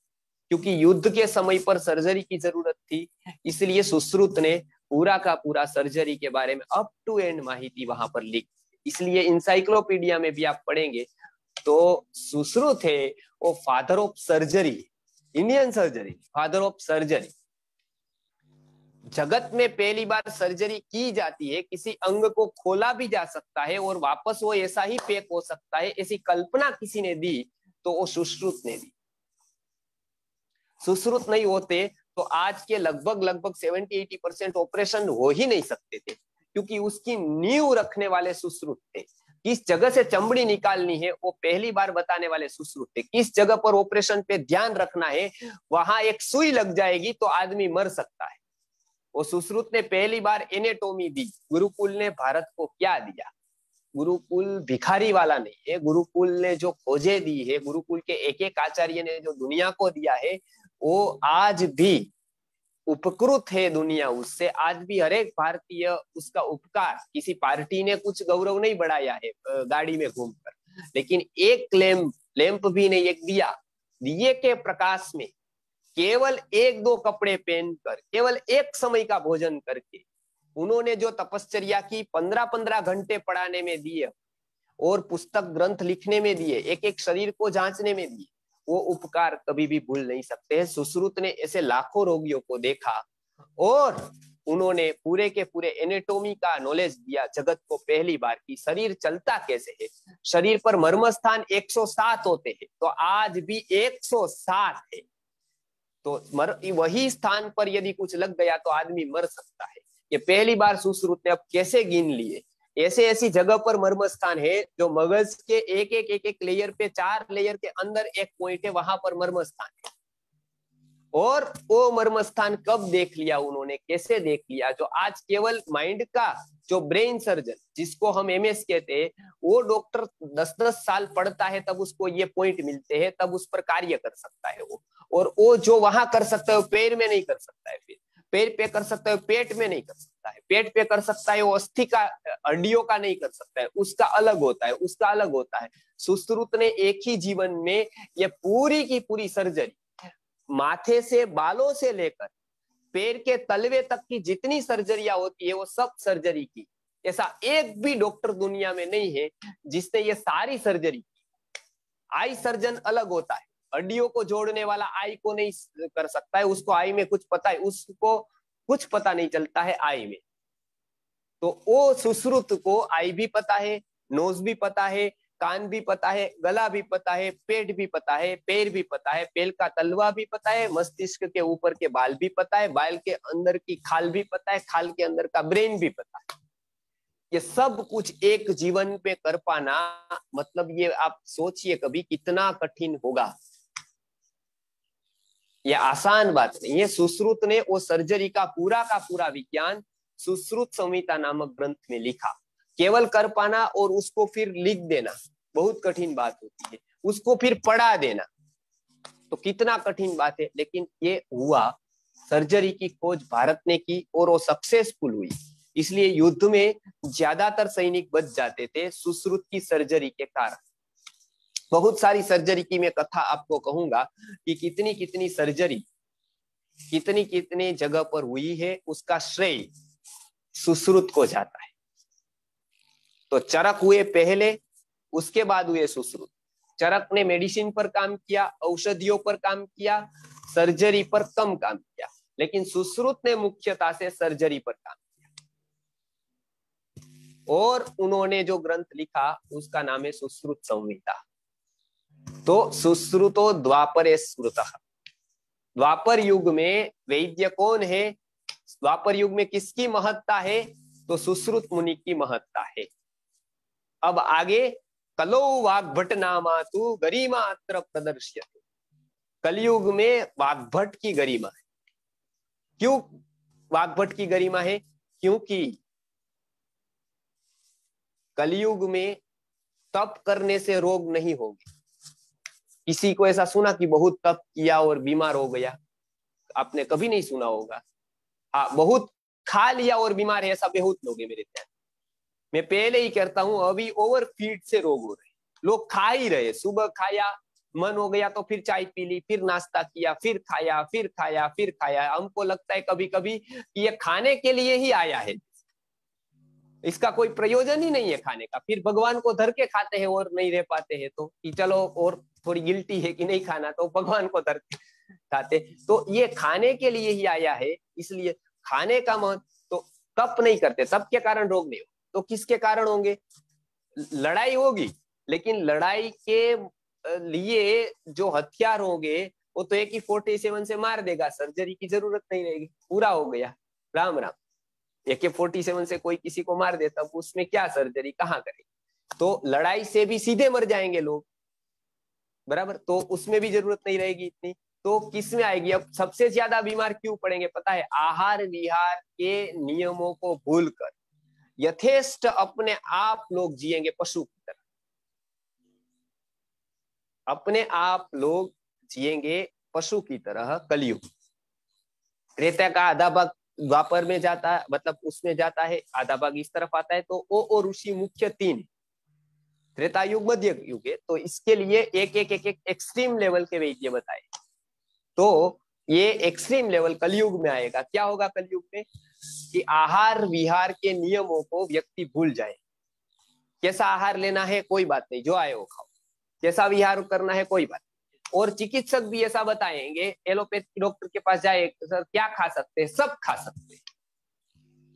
क्योंकि युद्ध के समय पर सर्जरी की जरूरत थी, इसलिए सुश्रुत ने पूरा का पूरा सर्जरी के बारे में अप टू एंड माहिती वहां पर लिख, इसलिए इंसाइक्लोपीडिया में भी आप पढ़ेंगे तो सुश्रुत है वो father of surgery, Indian surgery, father of surgery. जगत में पहली बार सर्जरी की जाती है, किसी अंग को खोला भी जा सकता है और वापस वो ऐसा ही पैक हो सकता है, ऐसी कल्पना किसी ने दी तो वो सुश्रुत ने दी। सुश्रुत नहीं होते तो आज के लगभग 70-80% ऑपरेशन हो ही नहीं सकते थे, क्योंकि उसकी नींव रखने वाले सुश्रुत थे। किस जगह से चमड़ी निकालनी है वो पहली बार बताने वाले सुश्रुत थे। किस जगह पर ऑपरेशन पे ध्यान रखना है, वहां एक सुई लग जाएगी तो आदमी मर सकता है, वो सुश्रुत ने पहली बार एनेटोमी दी। गुरुकुल ने भारत को क्या दिया? गुरुकुल भिखारी वाला नहीं है, गुरुकुल ने जो खोजें दी है, गुरुकुल के एक एक आचार्य ने जो दुनिया को दिया है, वो आज भी उपकृत है दुनिया उससे। आज भी हर एक भारतीय उसका उपकार, किसी पार्टी ने कुछ गौरव नहीं बढ़ाया है गाड़ी में घूमकर, लेकिन एक लैंप भी नहीं, एक दिए के प्रकाश में केवल 1-2 कपड़े पहनकर, केवल एक समय का भोजन करके उन्होंने जो तपश्चर्या की, 15-15 घंटे पढ़ाने में दिए और पुस्तक ग्रंथ लिखने में दिए, एक एक शरीर को जांचने में दिए, वो उपकार कभी भी भूल नहीं सकते। सुश्रुत ने ऐसे लाखों रोगियों को देखा और उन्होंने पूरे के पूरे एनेटोमी का नॉलेज दिया जगत को पहली बार की शरीर चलता कैसे है। शरीर पर मर्मस्थान 107 होते हैं, तो आज भी 107 है, तो वही स्थान पर यदि कुछ लग गया तो आदमी मर सकता है। ये पहली बार सुश्रुत ने अब कैसे गिन लिए, ऐसे ऐसी जगह पर मर्मस्थान है जो मगज के एक लेयर पे, 4 लेयर के अंदर एक पॉइंट है, वहां पर मर्मस्थान है। और वो मर्मस्थान कब देख लिया उन्होंने, कैसे देख लिया? जो आज केवल माइंड का, जो ब्रेन सर्जन जिसको हम एमएस कहते हैं, वो डॉक्टर 10-10 साल पढ़ता है तब उसको ये पॉइंट मिलते हैं, तब उस पर कार्य कर सकता है वो। और वो जो वहां कर सकता है वो पैर में नहीं कर सकता है, फिर पैर पे कर सकता है, पेट में नहीं कर सकता है, पेट पे कर सकता है, वो अस्थि का, हड्डियों का नहीं कर सकता है, उसका अलग होता है, उसका अलग होता है। सुश्रुत ने एक ही जीवन में ये पूरी की पूरी सर्जरी, माथे से, बालों से लेकर पैर के तलवे तक की जितनी सर्जरियां होती है वो सब सर्जरी की। ऐसा एक भी डॉक्टर दुनिया में नहीं है जिसने ये सारी सर्जरी की। आई सर्जन अलग होता है, हड्डियों को जोड़ने वाला आई को नहीं कर सकता है, उसको आई में कुछ पता है, उसको कुछ पता नहीं चलता है आई में। तो वो सुश्रुत को आई भी पता है, नोज भी पता है, कान भी पता है, गला भी पता है, पेट भी पता है, पैर भी पता है, पैर का तलवा भी पता है, मस्तिष्क के ऊपर के बाल भी पता है, बाल के अंदर की खाल भी पता है, खाल के अंदर का ब्रेन भी पता है। ये सब कुछ एक जीवन पे कर पाना, मतलब ये आप सोचिए कभी कितना कठिन होगा। ये आसान बात नहीं है। सुश्रुत ने वो सर्जरी का पूरा विज्ञान सुश्रुत संहिता नामक ग्रंथ में लिखा। केवल कर पाना और उसको फिर लिख देना बहुत कठिन बात होती है, उसको फिर पढ़ा देना तो कितना कठिन बात है। लेकिन ये हुआ, सर्जरी की खोज भारत ने की और वो सक्सेसफुल हुई, इसलिए युद्ध में ज्यादातर सैनिक बच जाते थे सुश्रुत की सर्जरी के कारण। बहुत सारी सर्जरी की मैं कथा आपको कहूंगा कि कितनी कितनी सर्जरी कितनी जगह पर हुई है, उसका श्रेय सुश्रुत को जाता है। तो चरक हुए पहले, उसके बाद हुए सुश्रुत। चरक ने मेडिसिन पर काम किया, औषधियों पर काम किया, सर्जरी पर कम काम किया, लेकिन सुश्रुत ने मुख्यतः से सर्जरी पर काम किया। और उन्होंने जो ग्रंथ लिखा उसका नाम है सुश्रुत संहिता। तो सुश्रुतो द्वापरे स्मृतः। द्वापर युग में वैद्य कौन है? द्वापर युग में किसकी महत्ता है? तो सुश्रुत मुनि की महत्ता है। अब आगे, कलो वाग्भट नामा तु गरिमा अत्र प्रदर्श्यते। कलयुग में वाग्भट की गरिमा है। क्यों वाग्भट की गरिमा है? क्योंकि कलयुग में तप करने से रोग नहीं होंगे। किसी को ऐसा सुना कि बहुत तप किया और बीमार हो गया? आपने कभी नहीं सुना होगा। हाँ, बहुत खा लिया और बीमार है, ऐसा बहुत लोग है मेरे ध्यान। मैं पहले ही कहता हूं, अभी ओवरफीड से रोग हो रहे। लोग खा ही रहे, सुबह खाया, मन हो गया तो फिर चाय पी ली, फिर नाश्ता किया, फिर खाया, फिर खाया, फिर खाया। हमको लगता है कभी कभी कि ये खाने के लिए ही आया है, इसका कोई प्रयोजन ही नहीं है खाने का। फिर भगवान को धर के खाते हैं और नहीं रह पाते हैं तो कि चलो और थोड़ी गिल्टी है कि नहीं खाना, तो भगवान को धर के खाते। तो ये खाने के लिए ही आया है, इसलिए खाने का महत्व। तो तप नहीं करते, तप के कारण रोग नहीं हो, तो किसके कारण होंगे? लड़ाई होगी, लेकिन लड़ाई के लिए जो हथियार होंगे वो तो एक ही 47 से मार देगा, सर्जरी की जरूरत नहीं रहेगी, पूरा हो गया, राम राम। AK-47 से कोई किसी को मार देता, उसमें क्या सर्जरी कहाँ करेगी? तो लड़ाई से भी सीधे मर जाएंगे लोग, बराबर, तो उसमें भी जरूरत नहीं रहेगी इतनी। तो किस में आएगी? अब सबसे ज्यादा बीमार क्यों पड़ेंगे पता है? आहार विहार के नियमों को भूलकर यथेष्ट अपने आप लोग जिएंगे पशु की तरह, अपने आप लोग जिएंगे पशु की तरह। कलयुग, त्रेता का आधा भाग द्वापर में जाता है, मतलब उसमें जाता है, आधा भाग इस तरफ आता है। तो ओ ऋषि मुख्य 3, त्रेता युग, मध्य युग है। तो इसके लिए एक एक एक एक एक्सट्रीम लेवल के वैद्य बताए। तो ये एक्सट्रीम लेवल कलयुग में आएगा। क्या होगा कलयुग में? कि आहार विहार के नियमों को व्यक्ति भूल जाए। कैसा आहार लेना है कोई बात नहीं, जो आए वो खाओ, कैसा विहार करना है कोई बात नहीं। और चिकित्सक भी ऐसा बताएंगे, एलोपैथी डॉक्टर के पास जाए, सर क्या खा सकते हैं? सब खा सकते हैं।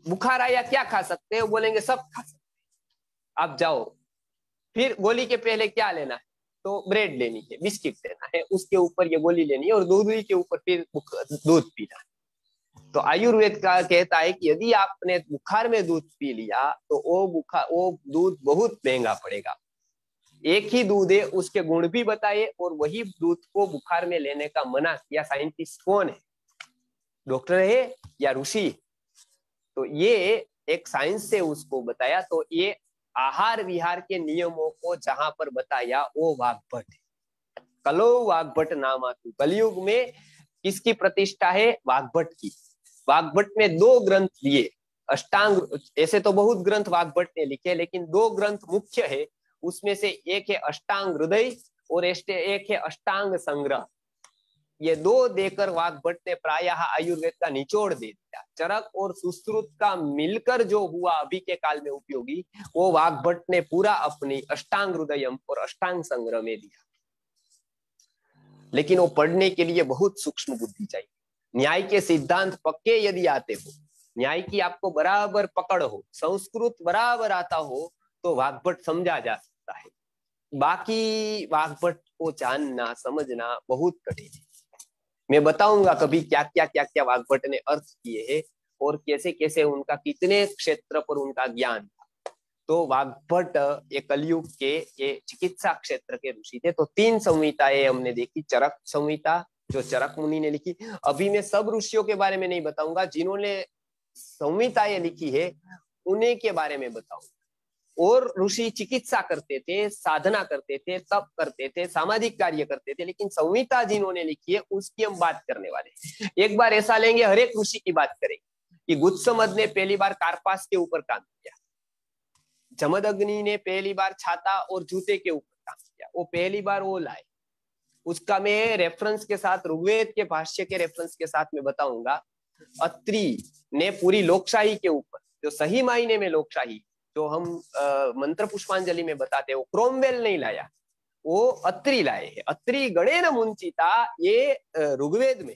बुखार आया क्या खा सकते हैं? बोलेंगे सब खा सकते हैं। आप जाओ, फिर गोली के पहले क्या लेना है? तो ब्रेड लेनी है, बिस्किट लेना है, उसके ऊपर ये गोली लेनी है, और दूध के ऊपर फिर दूध पीना है। तो आयुर्वेद का कहता है कि यदि आपने बुखार में दूध पी लिया तो वो दूध बहुत महंगा पड़ेगा। एक ही दूध है, उसके गुण भी बताए, और वही दूध को बुखार में लेने का मना किया। साइंटिस्ट कौन है? डॉक्टर है या ऋषि? तो ये एक साइंस से उसको बताया। तो ये आहार विहार के नियमों को जहां पर बताया वो वाग्भट है। कलो वाग्भट नाम आतु। कलयुग में किसकी प्रतिष्ठा है? वाग्भट की। वाग्भट में 2 ग्रंथ दिए, अष्टांग। ऐसे तो बहुत ग्रंथ वाग्भट ने लिखे, लेकिन 2 ग्रंथ मुख्य है। उसमें से एक है अष्टांग हृदय और एक है अष्टांग संग्रह। ये 2 देकर वाग्भट ने प्रायः आयुर्वेद का निचोड़ दे दिया। चरक और सुश्रुत का मिलकर जो हुआ अभी के काल में उपयोगी, वो वाग्भट ने पूरा अपनी अष्टांग हृदयम और अष्टांग संग्रह में दिया। लेकिन वो पढ़ने के लिए बहुत सूक्ष्म बुद्धि चाहिए। न्याय के सिद्धांत पक्के यदि आते हो, न्याय की आपको बराबर पकड़ हो, संस्कृत बराबर आता हो, तो वाग्भट समझा जा सकता है। बाकी वाग्भट को जानना समझना बहुत कठिन है। मैं बताऊंगा कभी क्या क्या वाग्भट ने अर्थ किए हैं और कैसे कैसे उनका कितने क्षेत्र पर उनका ज्ञान था। तो वाग्भट ये कलयुग के ये चिकित्सा क्षेत्र के ऋषि थे। तो 3 संहिताएं हमने देखी। चरक संहिता जो चरक मुनि ने लिखी। अभी मैं सब ऋषियों के बारे में नहीं बताऊंगा, जिन्होंने संहिताएं लिखी है उन्हीं के बारे में बताऊंगा। और ऋषि चिकित्सा करते थे, साधना करते थे, तप करते थे, सामाजिक कार्य करते थे, लेकिन संहिता जिन्होंने लिखी है उसकी हम बात करने वाले। एक बार ऐसा लेंगे, हर एक ऋषि की बात करेंगे कि गुत्समद ने पहली बार कार्पास के ऊपर काम किया, जमदग्नि ने पहली बार छाता और जूते के ऊपर काम किया, वो पहली बार वो लाए। उसका मैं रेफरेंस के साथ, ऋग्वेद के भाष्य के रेफरेंस के साथ मैं बताऊंगा। अत्रि ने पूरी लोकशाही के ऊपर, जो सही मायने में लोकशाही जो हम मंत्र पुष्पांजलि में बताते हैं, वो क्रोमवेल नहीं लाया, वो अत्रि लाए हैं। अत्रि गणेन मुंचिता, ये ऋग्वेद में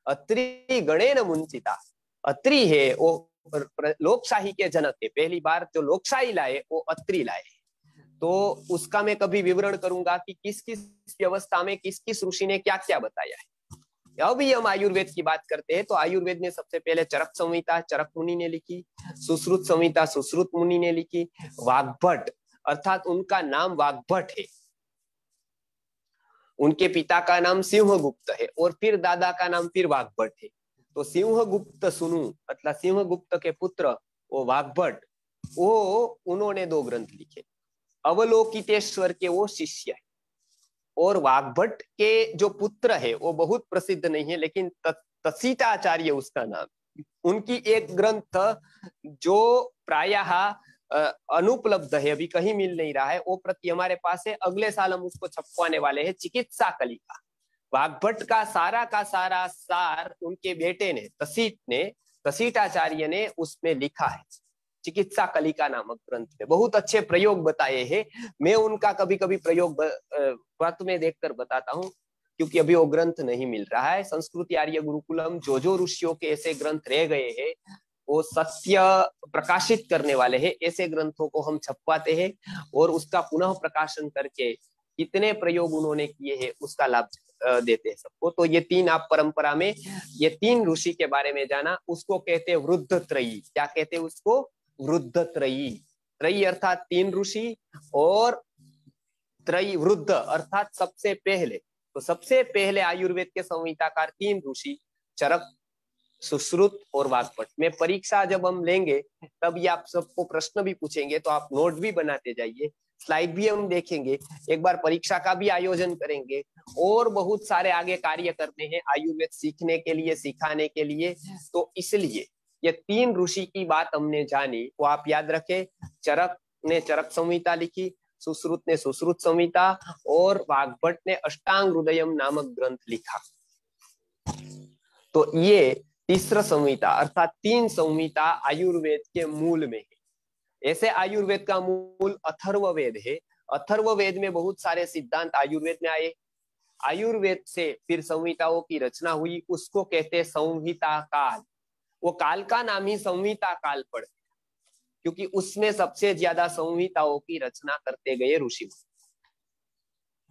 अत्रि गणेन मुंचिता, अत्रि है वो लोकशाही के जनक है। पहली बार जो लोकशाही लाए वो अत्रि लाए। तो उसका मैं कभी विवरण करूंगा कि किस किस व्यवस्था में किस किस ऋषि ने क्या क्या बताया है। अभी हम आयुर्वेद की बात करते हैं। तो आयुर्वेद में सबसे पहले चरक संहिता चरक मुनि ने लिखी, सुश्रुत संहिता सुश्रुत मुनि ने लिखी, वाग्भट अर्थात उनका नाम वाग्भट है, उनके पिता का नाम सिंहगुप्त है और फिर दादा का नाम फिर वाग्भट है। तो सिंहगुप्त सुनु मतलब सिंहगुप्त के पुत्र वो वाग्भट, वो उन्होंने 2 ग्रंथ लिखे। अवलोकितेश्वर के वो शिष्य है। और वाग्भट के जो पुत्र है वो बहुत प्रसिद्ध नहीं है, लेकिन तसीताचार्य उसका नाम। उनकी एक ग्रंथ जो प्रायः अनुपलब्ध है, अभी कहीं मिल नहीं रहा है, वो प्रति हमारे पास है। अगले साल हम उसको छपवाने वाले हैं, चिकित्सा कलिका। वाग्भट का सारा सार उनके बेटे ने तसीटाचार्य ने उसमें लिखा है, चिकित्सा कलिका नामक ग्रंथ में। बहुत अच्छे प्रयोग बताए हैं। मैं उनका कभी कभी प्रयोग व्रत में देखकर बताता हूँ, क्योंकि अभी वो ग्रंथ नहीं मिल रहा है। संस्कृति आर्य गुरुकुलम जो ऋषियों के ऐसे ग्रंथ रह गए हैं, वो सत्य प्रकाशित करने वाले हैं, ऐसे ग्रंथों को हम छपवाते हैं और उसका पुनः प्रकाशन करके कितने प्रयोग उन्होंने किए हैं उसका लाभ देते हैं सबको। तो ये तीन आप परंपरा में ये तीन ऋषि के बारे में जाना, उसको कहते हैं वृद्ध त्रयी। क्या कहते हैं उसको? वृद्ध त्रयी। त्रयी अर्थात तीन ऋषि, और त्रयी वृद्ध अर्थात सबसे पहले। तो सबसे पहले आयुर्वेद के संहिताकार तीन ऋषि, चरक, सुश्रुत और वाग्भट। में परीक्षा जब हम लेंगे तब ये आप सबको प्रश्न भी पूछेंगे, तो आप नोट भी बनाते जाइए, स्लाइड भी हम देखेंगे, एक बार परीक्षा का भी आयोजन करेंगे, और बहुत सारे आगे कार्य करने हैं आयुर्वेद सीखने के लिए, सिखाने के लिए। तो इसलिए ये तीन ऋषि की बात हमने जानी, वो आप याद रखें। चरक ने चरक संहिता लिखी, सुश्रुत ने सुश्रुत संहिता, और वाग्भट ने अष्टांग हृदयम नामक ग्रंथ लिखा। तो ये तीसरा संहिता अर्थात तीन संहिता आयुर्वेद के मूल में है। ऐसे आयुर्वेद का मूल अथर्ववेद है। अथर्ववेद में बहुत सारे सिद्धांत आयुर्वेद में आए। आयुर्वेद से फिर संहिताओं की रचना हुई, उसको कहते हैं संहिता काल। वो काल का नाम ही संहिता काल पड़, क्योंकि उसमें सबसे ज्यादा संहिताओं की रचना करते गए ऋषि।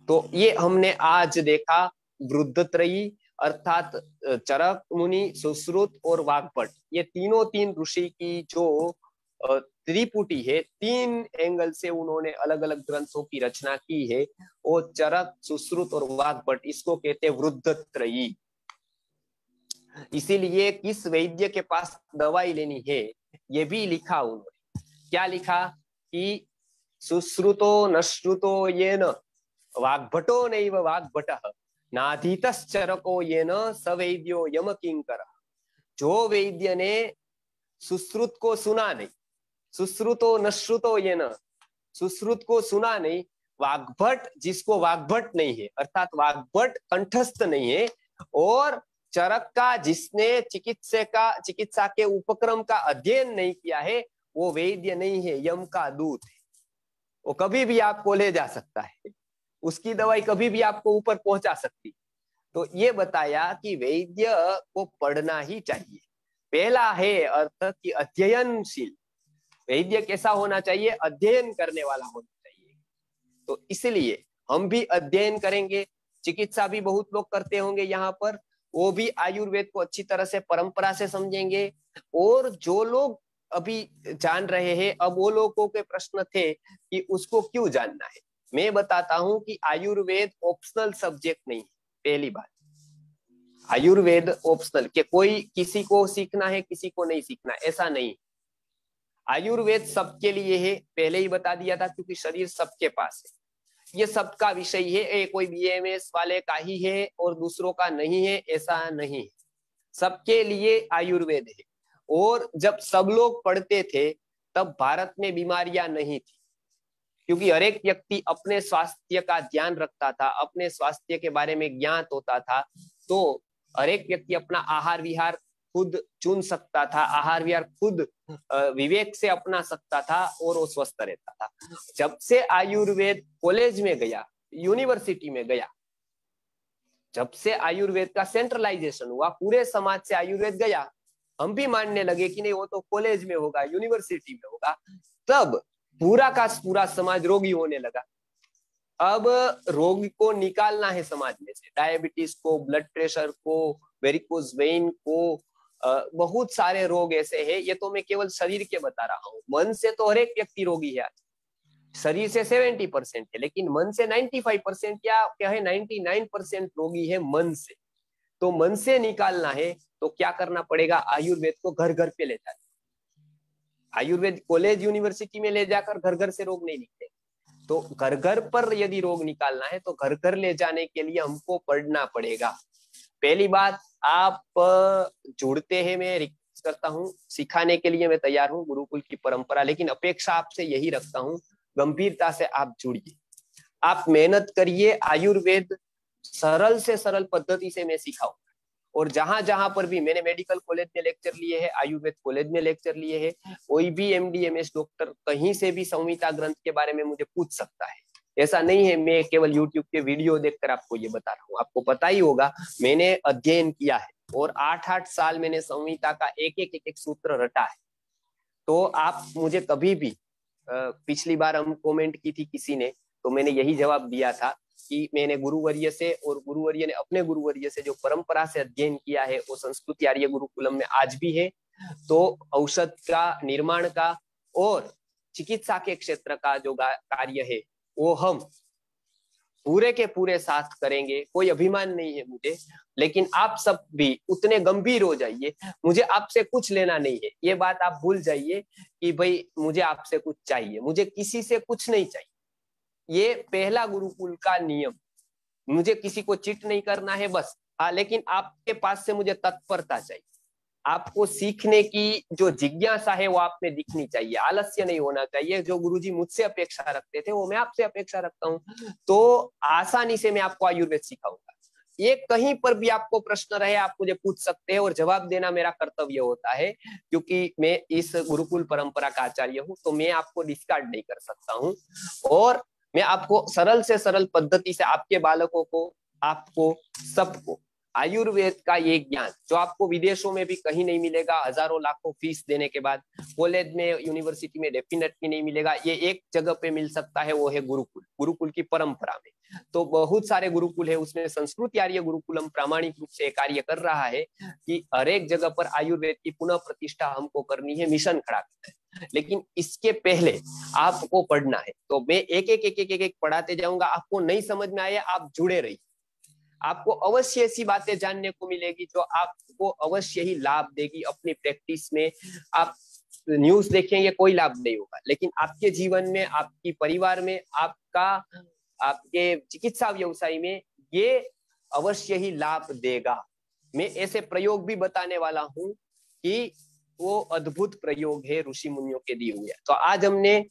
तो ये हमने आज देखा वृद्धत्रयी अर्थात चरक मुनि, सुश्रुत और वाग्भट, ये तीनों तीन ऋषि की जो त्रिपुटी है, तीन एंगल से उन्होंने अलग अलग ग्रंथों की रचना की है। वो चरक, सुश्रुत और वाग्भट, इसको कहते हैं वृद्धत्रयी। इसीलिए किस वैद्य के पास दवाई लेनी है ये भी लिखा उन्होंने। क्या लिखा कि सुश्रुतो नश्रुतो येन वाग्भटो नैव वाग्भटः नाधीतश्चरको येन सवैद्यो यम किंकर। जो वैद्य ने सुश्रुत को सुना नहीं, सुश्रुतो नश्रुतो येन, सुश्रुत को सुना नहीं, वाग्भट जिसको वाग्भट नहीं है अर्थात वाग्भट कंठस्थ नहीं है, और चरक का जिसने चिकित्सा के उपक्रम का अध्ययन नहीं किया है, वो वैद्य नहीं है, यम का दूत है। वो कभी भी आपको ले जा सकता है, उसकी दवाई कभी भी आपको ऊपर पहुंचा सकती। तो ये बताया कि वैद्य को पढ़ना ही चाहिए। पहला है अर्थ कि अध्ययनशील। वैद्य कैसा होना चाहिए? अध्ययन करने वाला होना चाहिए। तो इसलिए हम भी अध्ययन करेंगे। चिकित्सा भी बहुत लोग करते होंगे यहाँ पर, वो भी आयुर्वेद को अच्छी तरह से परंपरा से समझेंगे। और जो लोग अभी जान रहे हैं, अब वो लोगों के प्रश्न थे कि उसको क्यों जानना है। मैं बताता हूं कि आयुर्वेद ऑप्शनल सब्जेक्ट नहीं है। पहली बात, आयुर्वेद ऑप्शनल के कोई किसी को सीखना है किसी को नहीं सीखना, ऐसा नहीं। आयुर्वेद सबके लिए है, पहले ही बता दिया था, क्योंकि शरीर सबके पास है, ये सबका विषय है। कोई बीएमएस वाले का ही है और दूसरों का नहीं है, ऐसा नहीं है। सबके लिए आयुर्वेद है। और जब सब लोग पढ़ते थे तब भारत में बीमारियां नहीं थी, क्योंकि हर एक व्यक्ति अपने स्वास्थ्य का ध्यान रखता था, अपने स्वास्थ्य के बारे में ज्ञात होता था। तो हर एक व्यक्ति अपना आहार विहार खुद चुन सकता था, आहार विहार खुद विवेक से अपना सकता था, और वो स्वस्थ रहता था। जब से आयुर्वेद कॉलेज में गया, यूनिवर्सिटी में गया, जब से आयुर्वेद का सेंट्रलाइजेशन हुआ, पूरे समाज से आयुर्वेद गया, हम भी मानने लगे कि नहीं वो तो कॉलेज में होगा, यूनिवर्सिटी में होगा, तब पूरा का पूरा समाज रोगी होने लगा। अब रोग को निकालना है समाज में से, डायबिटीज को, ब्लड प्रेशर को, वेरिकोज वेइन को, बहुत सारे रोग ऐसे हैं। ये तो मैं केवल शरीर के बता रहा हूँ, मन से तो हर एक व्यक्ति रोगी है। शरीर से 70% है, लेकिन मन से 95% या क्या है 99% रोगी है मन से। तो मन से निकालना है तो क्या करना पड़ेगा? आयुर्वेद को घर घर पे ले जाए। आयुर्वेद कॉलेज यूनिवर्सिटी में ले जाकर घर घर से रोग नहीं निकले। तो घर घर पर यदि रोग निकालना है तो घर घर ले जाने के लिए हमको पढ़ना पड़ेगा। पहली बात, आप जुड़ते हैं, मैं करता हूँ, सिखाने के लिए मैं तैयार हूँ गुरुकुल की परंपरा, लेकिन अपेक्षा आपसे यही रखता हूँ, गंभीरता से आप जुड़िए, आप मेहनत करिए। आयुर्वेद सरल से सरल पद्धति से मैं सिखाऊं, और जहां जहां पर भी मैंने मेडिकल कॉलेज में लेक्चर लिए हैं, आयुर्वेद कॉलेज में लेक्चर लिए हैं, कोई भी MD MS डॉक्टर कहीं से भी संहिता ग्रंथ के बारे में मुझे पूछ सकता है। ऐसा नहीं है मैं केवल YouTube के वीडियो देखकर आपको ये बता रहा हूँ। आपको पता ही होगा मैंने अध्ययन किया है और 8-8 साल मैंने संहिता का एक सूत्र रटा है। तो आप मुझे कभी भी, पिछली बार हम कमेंट की थी किसी ने, तो मैंने यही जवाब दिया था कि मैंने गुरुवर्य से और गुरुवर्य ने अपने गुरुवर्य से जो परंपरा से अध्ययन किया है वो संस्कृत आर्य गुरुकुलम में आज भी है। तो औषध का, निर्माण का और चिकित्सा के क्षेत्र का जो कार्य है वो हम पूरे के पूरे साथ करेंगे। कोई अभिमान नहीं है मुझे, लेकिन आप सब भी उतने गंभीर हो जाइए, मुझे आपसे कुछ लेना नहीं है। ये बात आप भूल जाइए कि भाई मुझे आपसे कुछ चाहिए, मुझे किसी से कुछ नहीं चाहिए। ये पहला गुरुकुल का नियम, मुझे किसी को चिट नहीं करना है बस। हाँ, लेकिन आपके पास से मुझे तत्परता चाहिए, आपको सीखने की जो जिज्ञासा है वो आप में दिखनी चाहिए, आलस्य नहीं होना चाहिए। जो गुरुजी मुझसे अपेक्षा रखते थे वो मैं आपसे अपेक्षा रखता हूँ। तो आसानी से मैं आपको आयुर्वेद सिखाऊंगा। ये कहीं पर भी आपको प्रश्न रहे आप मुझे पूछ सकते हैं, और जवाब देना मेरा कर्तव्य होता है, क्योंकि मैं इस गुरुकुल परंपरा का आचार्य हूँ। तो मैं आपको डिस्कार्ड नहीं कर सकता हूँ, और मैं आपको सरल से सरल पद्धति से आपके बालकों को, आपको सबको आयुर्वेद का ये ज्ञान जो आपको विदेशों में भी कहीं नहीं मिलेगा, हजारों लाखों फीस देने के बाद, कॉलेज में, यूनिवर्सिटी में डेफिनेटली नहीं मिलेगा। ये एक जगह पे मिल सकता है, वो है गुरुकुल, गुरुकुल की परंपरा में। तो बहुत सारे गुरुकुल है, उसमें संस्कृत आर्य गुरुकुलम प्रामाणिक रूप से कार्य कर रहा है कि हर एक जगह पर आयुर्वेद की पुनः प्रतिष्ठा हमको करनी है, मिशन खड़ा करना है। लेकिन इसके पहले आपको पढ़ना है। तो मैं एक पढ़ाते जाऊंगा, आपको नहीं समझ में आए आप जुड़े रहिए, आपको अवश्य ऐसी बातें जानने को मिलेगी जो आपको अवश्य ही लाभ देगी अपनी प्रैक्टिस में। आप न्यूज देखेंगे कोई लाभ नहीं होगा, लेकिन आपके जीवन में, आपकी परिवार में, आपके चिकित्सा व्यवसाय में ये अवश्य ही लाभ देगा। मैं ऐसे प्रयोग भी बताने वाला हूं कि वो अद्भुत प्रयोग है ऋषि मुनियों के दिए हुए। तो आज हमने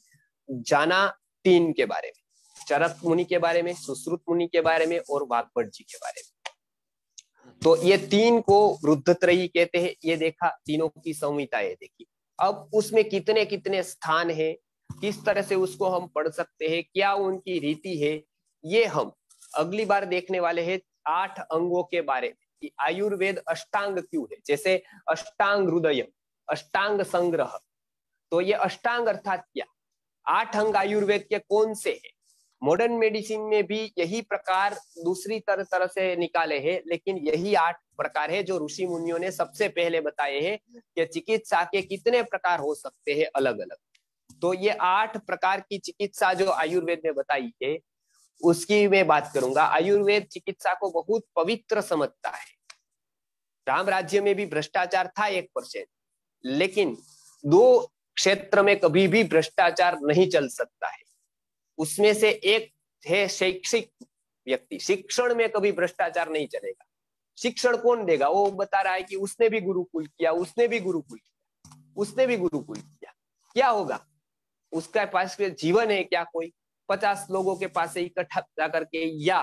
जाना 3 के बारे में, चरक मुनि के बारे में, सुश्रुत मुनि के बारे में और वाग्भट जी के बारे में। तो ये 3 को रुद्रत्रयी कहते हैं। ये देखा, तीनों की संहिताएं देखी। अब उसमें कितने कितने स्थान है, किस तरह से उसको हम पढ़ सकते हैं, क्या उनकी रीति है, ये हम अगली बार देखने वाले हैं। 8 अंगों के बारे में कि आयुर्वेद अष्टांग क्यों है, जैसे अष्टांग हृदय, अष्टांग संग्रह। तो ये अष्टांग अर्थात क्या, 8 अंग आयुर्वेद के कौन से हैं। मॉडर्न मेडिसिन में भी यही प्रकार दूसरी तरह से निकाले हैं, लेकिन यही 8 प्रकार है जो ऋषि मुनियों ने सबसे पहले बताए हैं कि चिकित्सा के कितने प्रकार हो सकते हैं अलग अलग। तो ये 8 प्रकार की चिकित्सा जो आयुर्वेद में बताई है उसकी मैं बात करूंगा। आयुर्वेद चिकित्सा को बहुत पवित्र समझता है। राम राज्य में भी भ्रष्टाचार था 1%, लेकिन 2 क्षेत्र में कभी भी भ्रष्टाचार नहीं चल सकता है। उसमें से एक है शैक्षिक व्यक्ति, शिक्षण में कभी भ्रष्टाचार नहीं चलेगा। शिक्षण कौन देगा, वो बता रहा है कि उसने भी गुरुकुल किया, उसने भी गुरुकुल किया, उसने भी गुरुकुल किया। क्या होगा, उसका पास जीवन है क्या, कोई 50 लोगों के पास से इकट्ठा जाकर के या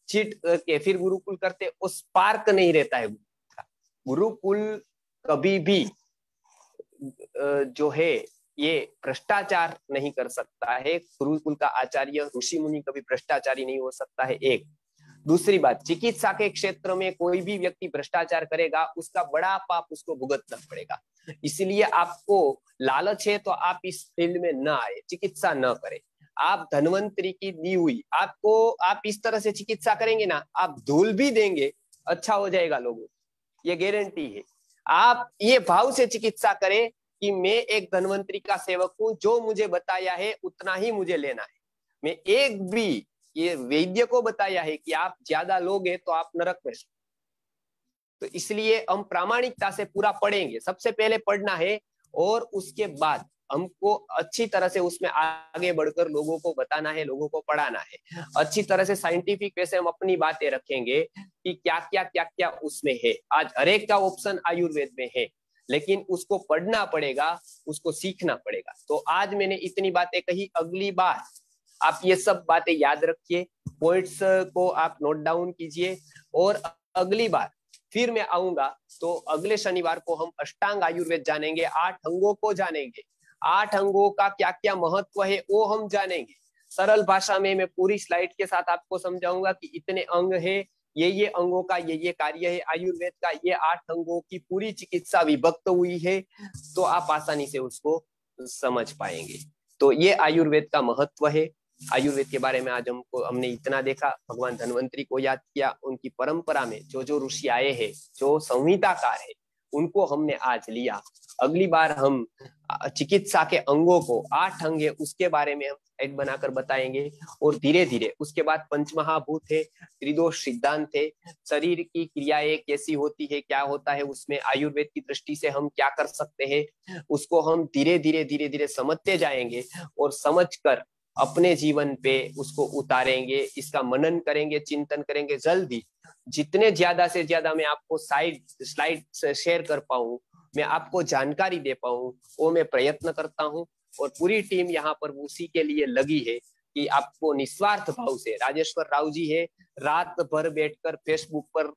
चीट करके फिर गुरुकुल करते, उस स्पार्क नहीं रहता है। गुरुकुल कभी भी जो है ये भ्रष्टाचार नहीं कर सकता है। गुरुकुल का आचार्य ऋषि मुनि कभी भ्रष्टाचारी नहीं हो सकता है। एक दूसरी बात, चिकित्सा के क्षेत्र में कोई भी व्यक्ति भ्रष्टाचार करेगा उसका बड़ा पाप उसको भुगतना पड़ेगा। इसलिए आपको लालच है तो आप इस फील्ड में न आए, चिकित्सा न करें। आप धन्वंतरी की दी हुई आपको, आप इस तरह से चिकित्सा करेंगे ना, आप धूल भी देंगे अच्छा हो जाएगा लोगों, ये गारंटी है। आप ये भाव से चिकित्सा करें कि मैं एक धन्वंतरी का सेवक हूं, जो मुझे बताया है उतना ही मुझे लेना है। मैं एक भी ये वैद्य को बताया है कि आप ज्यादा लोगे तो आप नरक में। तो इसलिए हम प्रामाणिकता से पूरा पढ़ेंगे, सबसे पहले पढ़ना है और उसके बाद हमको अच्छी तरह से उसमें आगे बढ़कर लोगों को बताना है, लोगों को पढ़ाना है। अच्छी तरह से साइंटिफिक वे से हम अपनी बातें रखेंगे कि क्या क्या उसमें है। आज हर एक का ऑप्शन आयुर्वेद में है, लेकिन उसको पढ़ना पड़ेगा, उसको सीखना पड़ेगा। तो आज मैंने इतनी बातें कही, अगली बार आप ये सब बातें याद रखिए, पॉइंट्स को आप नोट डाउन कीजिए, और अगली बार फिर मैं आऊंगा तो अगले शनिवार को हम अष्टांग आयुर्वेद जानेंगे, 8 अंगों को जानेंगे, 8 अंगों का क्या क्या महत्व है वो हम जानेंगे। सरल भाषा में मैं पूरी स्लाइड के साथ आपको समझाऊंगा कि इतने अंग है, ये अंगों का ये कार्य है, आयुर्वेद का ये 8 अंगों की पूरी चिकित्सा विभक्त हुई है, तो आप आसानी से उसको समझ पाएंगे। तो ये आयुर्वेद का महत्व है। आयुर्वेद के बारे में आज हमने इतना देखा, भगवान धन्वंतरी को याद किया, उनकी परंपरा में जो जो ऋषि आए हैं, जो संहिताकार है, उनको हमने आज लिया। अगली बार हम चिकित्सा के अंगों को 8 अंग है उसके बारे में हम स्लाइड बनाकर बताएंगे, और धीरे धीरे उसके बाद पंचमहाभूत है, त्रिदोष सिद्धांत है, शरीर की क्रियाएं कैसी होती है, क्या होता है उसमें, आयुर्वेद की दृष्टि से हम क्या कर सकते हैं, उसको हम धीरे धीरे समझते जाएंगे, और समझकर अपने जीवन पे उसको उतारेंगे, इसका मनन करेंगे, चिंतन करेंगे। जल्दी जितने ज्यादा से ज्यादा मैं आपको स्लाइड शेयर कर पाऊं, मैं आपको जानकारी दे पाऊं, वो मैं प्रयत्न करता हूं, और पूरी टीम यहाँ पर उसी के लिए लगी है कि आपको निस्वार्थ भाव से, राजेश्वर राव जी है, रात भर बैठकर फेसबुक पर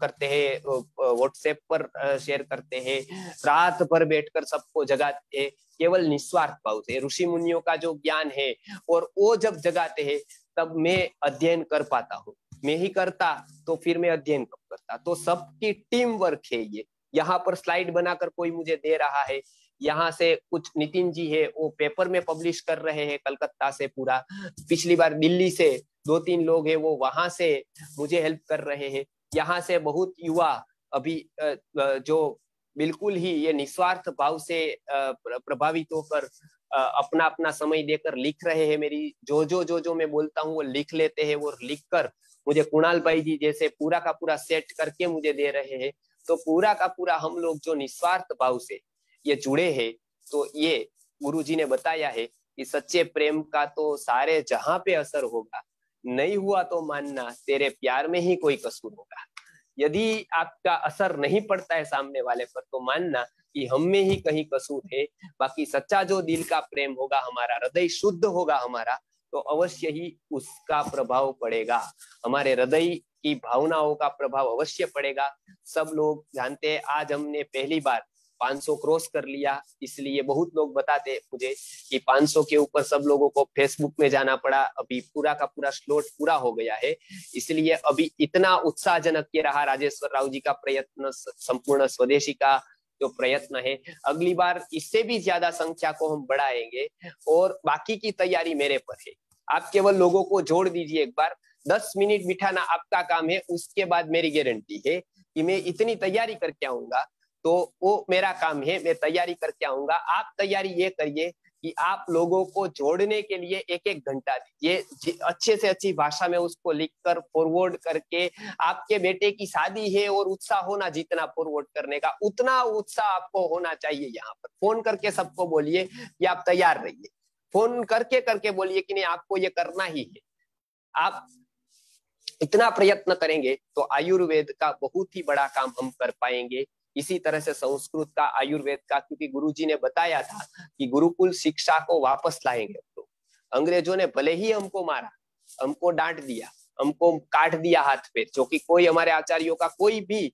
करते हैं, व्हाट्सएप पर शेयर करते हैं, रात भर बैठकर सबको जगाते हैं, केवल निस्वार्थ भाव से। ऋषि मुनियों का जो ज्ञान है, और वो जब जगाते हैं तब मैं अध्ययन कर पाता हूँ, मैं ही करता तो फिर मैं अध्ययन कब करता। तो सबकी टीम वर्क है ये। यहाँ पर स्लाइड बनाकर कोई मुझे दे रहा है, यहाँ से कुछ नितिन जी है वो पेपर में पब्लिश कर रहे हैं कलकत्ता से, पूरा पिछली बार दिल्ली से 2-3 लोग हैं वो वहां से मुझे हेल्प कर रहे हैं। यहाँ से बहुत युवा अभी जो बिल्कुल ही ये निस्वार्थ भाव से प्रभावित होकर अपना अपना समय देकर लिख रहे हैं। मेरी जो मैं बोलता हूँ वो लिख लेते हैं, वो लिखकर मुझे कुणाल भाई जी जैसे पूरा का पूरा सेट करके मुझे दे रहे हैं। तो पूरा का पूरा हम लोग जो निस्वार्थ भाव से ये जुड़े हैं, तो ये गुरुजी ने बताया है कि सच्चे प्रेम का तो सारे जहां पे असर होगा, नहीं हुआ तो मानना तेरे प्यार में ही कोई कसूर होगा। यदि आपका असर नहीं पड़ता है सामने वाले पर, तो मानना कि हम में ही कहीं कसूर है। बाकी सच्चा जो दिल का प्रेम होगा हमारा, हृदय शुद्ध होगा हमारा, तो अवश्य ही उसका प्रभाव पड़ेगा, हमारे हृदय की भावनाओं का प्रभाव अवश्य पड़ेगा। सब लोग जानते हैं आज हमने पहली बार 500 क्रॉस कर लिया, इसलिए बहुत लोग बताते मुझे कि 500 के ऊपर सब लोगों को फेसबुक में जाना पड़ा, अभी पूरा का पूरा स्लॉट पूरा हो गया है। इसलिए अभी इतना उत्साहजनक ये रहा राजेश्वर राव जी का प्रयत्न, संपूर्ण स्वदेशी का जो प्रयत्न है। अगली बार इससे भी ज्यादा संख्या को हम बढ़ाएंगे, और बाकी की तैयारी मेरे पर है। आप केवल लोगों को जोड़ दीजिए, एक बार 10 मिनट बिठाना आपका काम है, उसके बाद मेरी गारंटी है कि मैं इतनी तैयारी करके आऊंगा, तो वो मेरा काम है, मैं तैयारी करके आऊंगा। आप तैयारी ये करिए कि आप लोगों को जोड़ने के लिए 1-1 घंटा दीजिए, अच्छे से अच्छी भाषा में उसको लिखकर फॉरवर्ड करके। आपके बेटे की शादी है और उत्साह होना जितना फॉरवर्ड करने का, उतना उत्साह आपको होना चाहिए। यहाँ पर फोन करके सबको बोलिए कि आप तैयार रहिए, फोन करके बोलिए कि नहीं आपको ये करना ही है। आप इतना प्रयत्न करेंगे तो आयुर्वेद का बहुत ही बड़ा काम हम कर पाएंगे। इसी तरह से संस्कृत का, आयुर्वेद का, क्योंकि गुरुजी ने बताया था कि गुरुकुल शिक्षा को वापस लाएंगे। तो अंग्रेजों ने भले ही हमको मारा, हमको डांट दिया, हमको काट दिया हाथ पे, जो कि कोई हमारे आचार्यों का कोई भी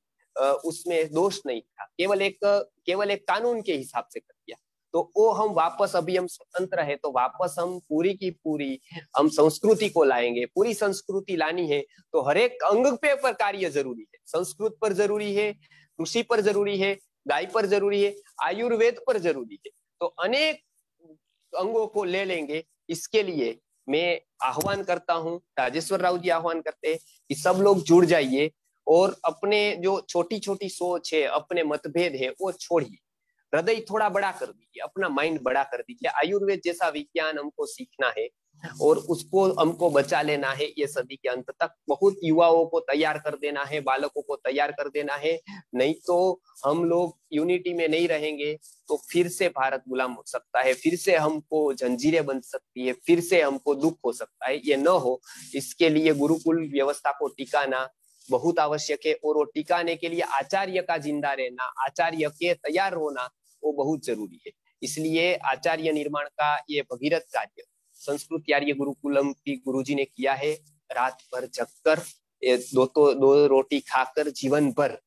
उसमें दोष नहीं था, केवल एक कानून के हिसाब से कर दिया। तो वो हम वापस, अभी हम स्वतंत्र है तो वापस हम पूरी की पूरी हम संस्कृति को लाएंगे। पूरी संस्कृति लानी है तो हर एक अंग पे पर कार्य जरूरी है। संस्कृत पर जरूरी है, कृषि पर जरूरी है, गाय पर जरूरी है, आयुर्वेद पर जरूरी है। तो अनेक अंगों को ले लेंगे। इसके लिए मैं आह्वान करता हूं, राजेश्वर राव जी आह्वान करते हैं कि सब लोग जुड़ जाइए, और अपने जो छोटी छोटी सोच है, अपने मतभेद है, वो छोड़िए, हृदय थोड़ा बड़ा कर दीजिए, अपना माइंड बड़ा कर दीजिए। आयुर्वेद जैसा विज्ञान हमको सीखना है और उसको हमको बचा लेना है। ये सदी के अंत तक बहुत युवाओं को तैयार कर देना है, बालकों को तैयार कर देना है। नहीं तो हम लोग यूनिटी में नहीं रहेंगे तो फिर से भारत गुलाम हो सकता है, फिर से हमको जंजीरें बन सकती है, फिर से हमको दुख हो सकता है। ये न हो, इसके लिए गुरुकुल व्यवस्था को टिकाना, बहुत आवश्यक है, और वो टिकाने के लिए आचार्य का जिंदा रहना, आचार्य के तैयार होना वो बहुत जरूरी है। इसलिए आचार्य निर्माण का ये भगीरथ कार्य संस्कृत आर्य गुरुकुलम की गुरुजी ने किया है। रात भर जगकर दो रोटी खाकर जीवन भर,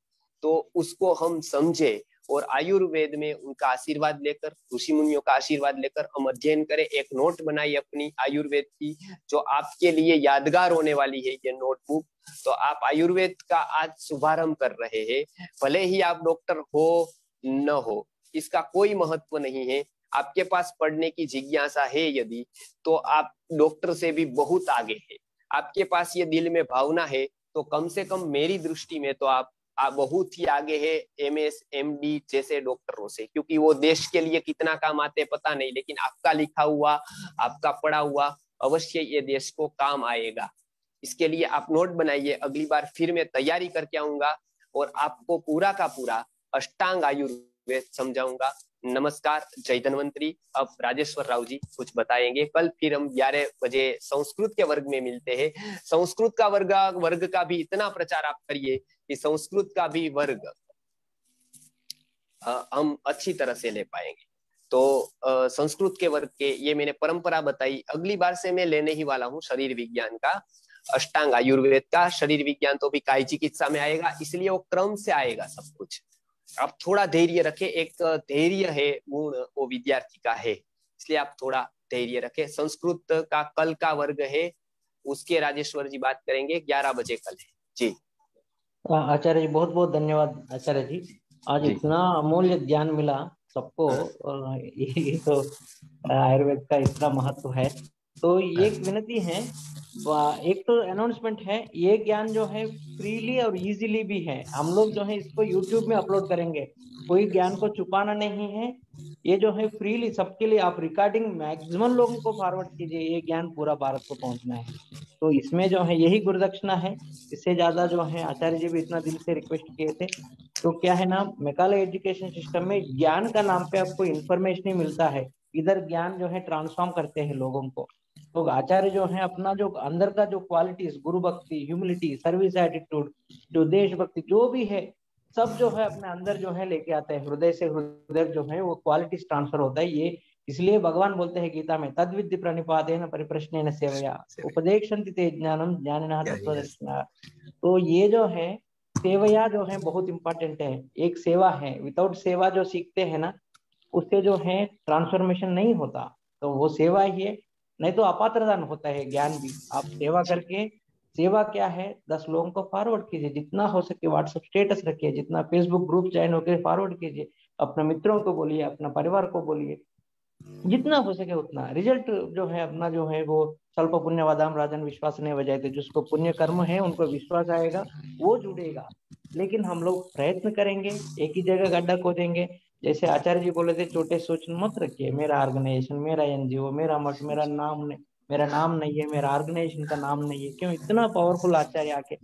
तो उसको हम समझे और आयुर्वेद में उनका आशीर्वाद लेकर, ऋषि मुनियों का आशीर्वाद लेकर हम अध्ययन करें। एक नोट बनाई अपनी आयुर्वेद की, जो आपके लिए यादगार होने वाली है ये नोटबुक। तो आप आयुर्वेद का आज शुभारंभ कर रहे हैं, भले ही आप डॉक्टर हो न हो, इसका कोई महत्व नहीं है। आपके पास पढ़ने की जिज्ञासा है यदि, तो आप डॉक्टर से भी बहुत आगे है। आपके पास ये दिल में भावना है, तो कम से कम मेरी दृष्टि में तो आप बहुत ही आगे है MS MD जैसे डॉक्टरों से, क्योंकि वो देश के लिए कितना काम आते पता नहीं, लेकिन आपका लिखा हुआ, आपका पढ़ा हुआ अवश्य ये देश को काम आएगा। इसके लिए आप नोट बनाइए, अगली बार फिर मैं तैयारी करके आऊंगा और आपको पूरा का पूरा अष्टांग आयुर्वेद समझाऊंगा। नमस्कार, जय धन्वंतरी। अब राजेश्वर राव जी कुछ बताएंगे। कल फिर हम 11 बजे संस्कृत के वर्ग में मिलते हैं। संस्कृत का वर्ग का भी इतना प्रचार आप करिए कि संस्कृत का भी वर्ग हम अच्छी तरह से ले पाएंगे। तो संस्कृत के वर्ग के ये मैंने परंपरा बताई, अगली बार से मैं लेने ही वाला हूँ शरीर विज्ञान का, अष्टांग आयुर्वेद का। शरीर विज्ञान तो भी काय चिकित्सा में आएगा, इसलिए वो क्रम से आएगा सब कुछ। आप थोड़ा धैर्य रखें, एक धैर्य है गुण वो विद्यार्थी का है, इसलिए आप थोड़ा धैर्य रखें। संस्कृत का कल का वर्ग है, उसके राजेश्वर जी बात करेंगे, 11 बजे कल है जी। आचार्य जी बहुत बहुत धन्यवाद आचार्य जी, आज जी इतना अमूल्य ज्ञान मिला सबको। और ये तो आयुर्वेद का इतना महत्व है। तो ये एक विनती है, एक तो अनाउंसमेंट है, ये ज्ञान जो है फ्रीली और इजीली भी है। हम लोग जो है इसको यूट्यूब में अपलोड करेंगे, कोई ज्ञान को छुपाना नहीं है। ये जो है फ्रीली सबके लिए, आप रिकॉर्डिंग मैक्सिमम लोगों को फॉरवर्ड कीजिए, ये ज्ञान पूरा भारत को पहुंचना है। तो इसमें जो है यही गुरुदक्षिणा है, इससे ज्यादा जो है आचार्य जी भी इतना दिल से रिक्वेस्ट किए थे। तो क्या है ना, मेघालय एजुकेशन सिस्टम में ज्ञान का नाम पे आपको इंफॉर्मेशन ही मिलता है, इधर ज्ञान जो है ट्रांसफॉर्म करते हैं लोगों को। तो आचार्य जो है अपना जो अंदर का जो क्वालिटीज, गुरु भक्ति, ह्यूमिलिटी, सर्विस एटीट्यूड, जो देशभक्ति जो भी है, सब जो है अपने अंदर जो है लेके आते हैं। हृदय से हृदय जो है वो क्वालिटीज ट्रांसफर होता है। ये इसलिए भगवान बोलते हैं गीता में, तद विद्य प्रणिपातेन परिप्रश्नेन सेवया उपदेक्षन्ति ते ज्ञानम ज्ञानिनः तत्त्वदर्शिनः। तो ये जो है सेवया जो है बहुत इंपॉर्टेंट है, एक सेवा है। विदाउट सेवा जो सीखते हैं ना, उससे जो है ट्रांसफॉर्मेशन नहीं होता। तो वो सेवा ही है, नहीं तो अपात्रदान होता है ज्ञान भी। आप सेवा करके, सेवा क्या है, 10 लोगों को फॉरवर्ड कीजिए, जितना हो सके व्हाट्सएप स्टेटस रखिए, जितना फेसबुक ग्रुप ज्वाइन होकर फॉरवर्ड कीजिए, अपने मित्रों को बोलिए, अपना परिवार को बोलिए, जितना हो सके उतना। रिजल्ट जो है अपना जो है वो स्वल्प पुण्यवादाम राजन विश्वास नहीं बजाते, जिसको पुण्य कर्म है उनको विश्वास आएगा, वो जुड़ेगा। लेकिन हम लोग प्रयत्न करेंगे, एक ही जगह गड्ढा खोदेंगे। जैसे आचार्य जी बोले थे, छोटे सोच मत रखिए, मेरा ऑर्गेनाइजेशन, मेरा NGO, मेरा मठ, मेरा नाम नहीं है, मेरा ऑर्गेनाइजेशन का नाम नहीं है। क्यों, इतना पावरफुल आचार्य आके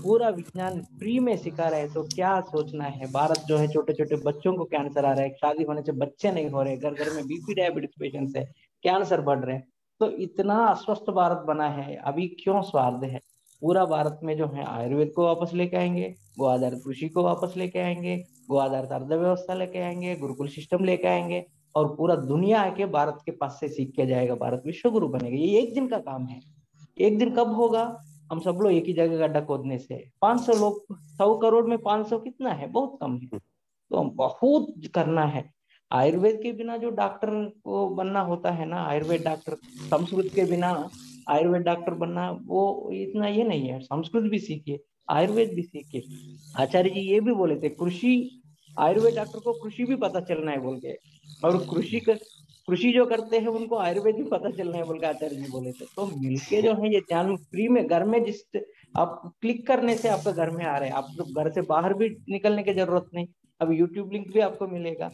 पूरा विज्ञान फ्री में सिखा रहे हैं, तो क्या सोचना है। भारत जो है, छोटे छोटे बच्चों को कैंसर आ रहा है, शादी होने से बच्चे नहीं हो रहे, घर घर में BP डायबिटीज पेशेंट्स है, कैंसर बढ़ रहे हैं। तो इतना अस्वस्थ भारत बना है, अभी क्यों स्वार्थ है। पूरा भारत में जो है आयुर्वेद को वापस लेके आएंगे, गो आधारित कृषि को वापस लेके आएंगे, गो आधारित अर्थव्यवस्था लेके आएंगे, गुरुकुल सिस्टम लेके आएंगे, और पूरा दुनिया आके भारत के पास से सीख के जाएगा, भारत विश्व गुरु बनेगा। ये एक दिन का काम है। एक दिन कब होगा, हम सब लोग एक ही जगह गड्ढा खोदने से। 500 लोग, 100 करोड़ में 500 कितना है, बहुत कम है। तो हम बहुत करना है। आयुर्वेद के बिना जो डॉक्टर को बनना होता है ना, आयुर्वेद डॉक्टर, संस्कृत के बिना आयुर्वेद डॉक्टर बनना वो इतना ये नहीं है। संस्कृत भी सीखिए, आयुर्वेद भी सीखिए। आचार्य जी ये भी बोले थे, कृषि, आयुर्वेद डॉक्टर को कृषि भी पता चलना है बोल के, और कृषि जो करते हैं उनको आयुर्वेद भी पता चलना है बोल के आचार्य जी बोले थे। तो मिलके जो है ये ज्ञान फ्री में घर में, जिस आप क्लिक करने से आपका घर में आ रहे हैं, आप तो घर से बाहर भी निकलने की जरूरत नहीं। अब यूट्यूब लिंक भी आपको मिलेगा।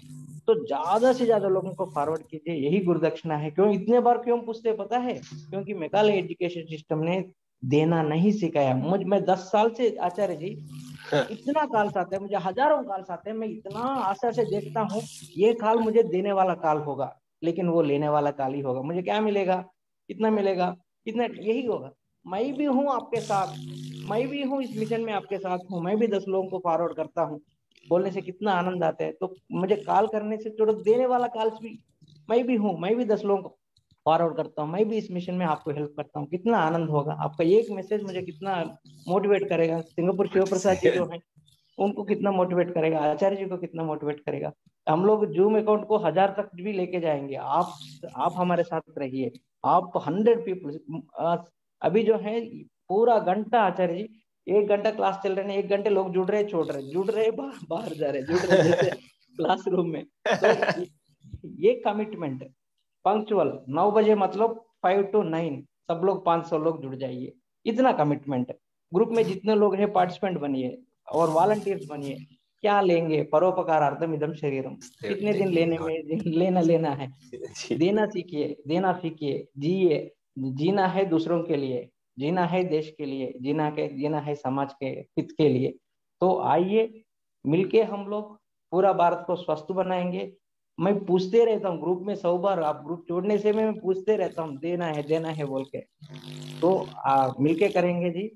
तो ज्यादा से ज्यादा लोगों को फॉरवर्ड कीजिए, यही गुरुदक्षिणा है। क्यों इतने बार क्यों पूछते पता है, क्योंकि मेघालय एजुकेशन सिस्टम ने देना नहीं सिखाया। मैं 10 साल से आचार्य जी, इतना कॉल्स आते हैं मुझे, हजारों कॉल्स आते हैं, मैं इतना आशा से देखता हूँ ये कॉल मुझे देने वाला कॉल होगा, लेकिन वो लेने वाला कॉल ही होगा। मुझे क्या मिलेगा, कितना मिलेगा, कितना, यही होगा। मैं भी हूँ आपके साथ, मैं भी हूँ इस मिशन में, आपके साथ हूँ, मैं भी 10 लोगों को फॉरवर्ड करता हूँ। बोलने से कितना आनंद आता है। तो मुझे कॉल करने से थोड़ा देने वाला कॉल्स भी मैं भी हूँ, मैं भी 10 लोगों को फॉरवर्ड करता हूँ, मैं भी इस मिशन में आपको हेल्प करता हूँ। कितना आनंद होगा, आपका एक मैसेज मुझे कितना मोटिवेट करेगा। सिंगापुर शिव प्रसाद जी जो है उनको कितना मोटिवेट करेगा, आचार्य जी को कितना मोटिवेट करेगा। हम लोग जूम अकाउंट को 1000 तक भी लेके जाएंगे। आप हमारे साथ रहिए। आप 100 पीपल अभी जो है पूरा घंटा आचार्य जी, 1 घंटा क्लास चल रहे हैं, 1 घंटे लोग जुड़ रहे, छोड़ रहे, जुड़ रहे, बाहर बाहर जा रहे, जुड़ रहे, जैसे क्लासरूम में। तो ये कमिटमेंट पंक्चुअल 9 बजे मतलब 5 to 9 सब लोग 500 लोग जुड़ जाइए, इतना कमिटमेंट। ग्रुप में जितने लोग हैं पार्टिसिपेंट बनिए और वॉलंटियर्स बनिए। क्या लेंगे, परोपकारार्थम इदम शरीरम, कितने दिन लेने में लेना लेना है। देना सीखिए, देना सीखिए, जिए। जीना है दूसरों के लिए, जीना है देश के लिए, जीना है समाज के हित के लिए। तो आइए मिलके हम लोग पूरा भारत को स्वस्थ बनाएंगे। मैं पूछते रहता हूँ ग्रुप में, 100 बार आप ग्रुप जोड़ने से मैं पूछते रहता हूँ देना है बोल के। तो मिलके करेंगे जी।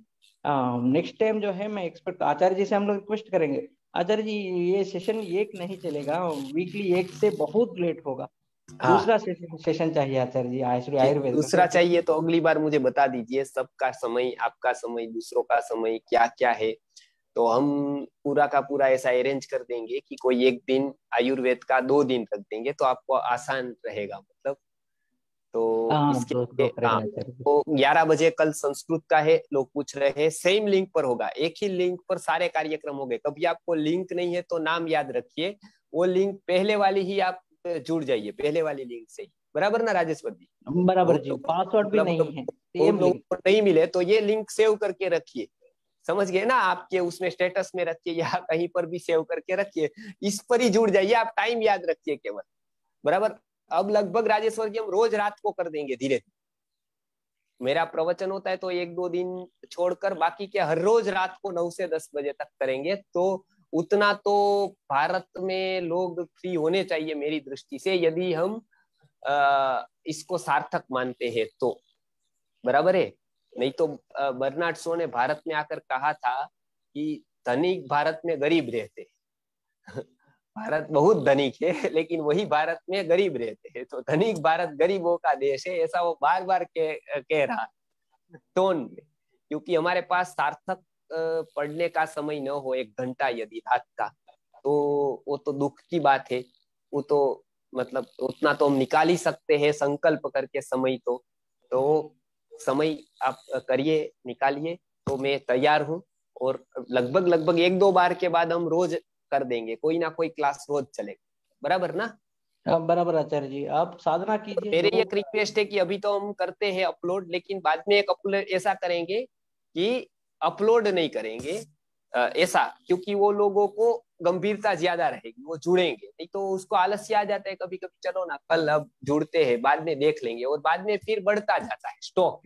नेक्स्ट टाइम जो है मैं एक्सपेक्ट आचार्य जी से हम लोग रिक्वेस्ट करेंगे, आचार्य जी ये सेशन एक नहीं चलेगा, वीकली एक से बहुत लेट होगा। हाँ, दूसरा सेशन चाहिए आचार्य जी, आयुर्वेद का दूसरा क्योंकि चाहिए तो अगली बार मुझे बता दीजिए, सबका समय, आपका समय, दूसरों का समय क्या क्या है। तो हम पूरा का पूरा ऐसा अरेंज कर देंगे कि कोई एक दिन आयुर्वेद का, 2 दिन रख देंगे तो आपको आसान रहेगा, मतलब। तो हाँ इसके दो लिए हाँ, करेंगे आचार्य जी। तो 11 बजे कल संस्कृत का है, लोग पूछ रहे हैं। सेम लिंक पर होगा, एक ही लिंक पर सारे कार्यक्रम होंगे। कभी आपको लिंक नहीं है तो नाम याद रखिए, वो लिंक पहले वाली ही आप जुड़ जाइए, पहले वाली लिंक से ही, बराबर ना राजेश्वर जी? बराबर बहुत जी, लोग, पासवर्ड भी मतलब नहीं है, बहुत सेम लोगों लिंक। को नहीं मिले तो ये लिंक सेव करके रखिए, समझ गए ना? आपके उसमें स्टेटस में रखिए या कहीं पर भी सेव करके रखिए, इस पर ही जुड़ जाइए, आप टाइम याद रखिए केवल, बराबर। अब लगभग राजेश्वर जी हम रोज रात को कर देंगे धीरे धीरे। मेरा प्रवचन होता है तो 1-2 दिन छोड़कर बाकी के हर रोज रात को 9 से 10 बजे तक करेंगे। तो उतना तो भारत में लोग फ्री होने चाहिए मेरी दृष्टि से, यदि हम इसको सार्थक मानते हैं तो, बराबर है। नहीं तो बर्नार्ड शॉ ने भारत में आकर कहा था कि धनिक भारत में गरीब रहते हैं। भारत बहुत धनिक है लेकिन वही भारत में गरीब रहते हैं, तो धनिक भारत गरीबों का देश है, ऐसा वो बार बार कह रहा टोन में। क्योंकि हमारे पास सार्थक पढ़ने का समय न हो, 1 घंटा यदि रात का, तो वो तो दुख की बात है। वो तो मतलब उतना तो हम निकाल ही सकते हैं संकल्प करके समय। तो समय आप करिए, निकालिए, तो मैं तैयार हूँ। और लगभग लगभग 1-2 बार के बाद हम रोज कर देंगे, कोई ना कोई क्लास रोज चलेगा, बराबर ना? बराबर आचार्य जी, आप साधना और कीजिए मेरी लोगों एक का। रिक्वेस्ट है कि अभी तो हम करते हैं अपलोड, लेकिन बाद में एक अपलोड ऐसा करेंगे कि अपलोड नहीं करेंगे ऐसा, क्योंकि वो लोगों को गंभीरता ज्यादा रहेगी, वो जुड़ेंगे। नहीं तो उसको आलस्य आ जाता है कभी कभी, चलो ना कल अब जुड़ते हैं, बाद में देख लेंगे, और बाद में फिर बढ़ता जाता है स्टॉक,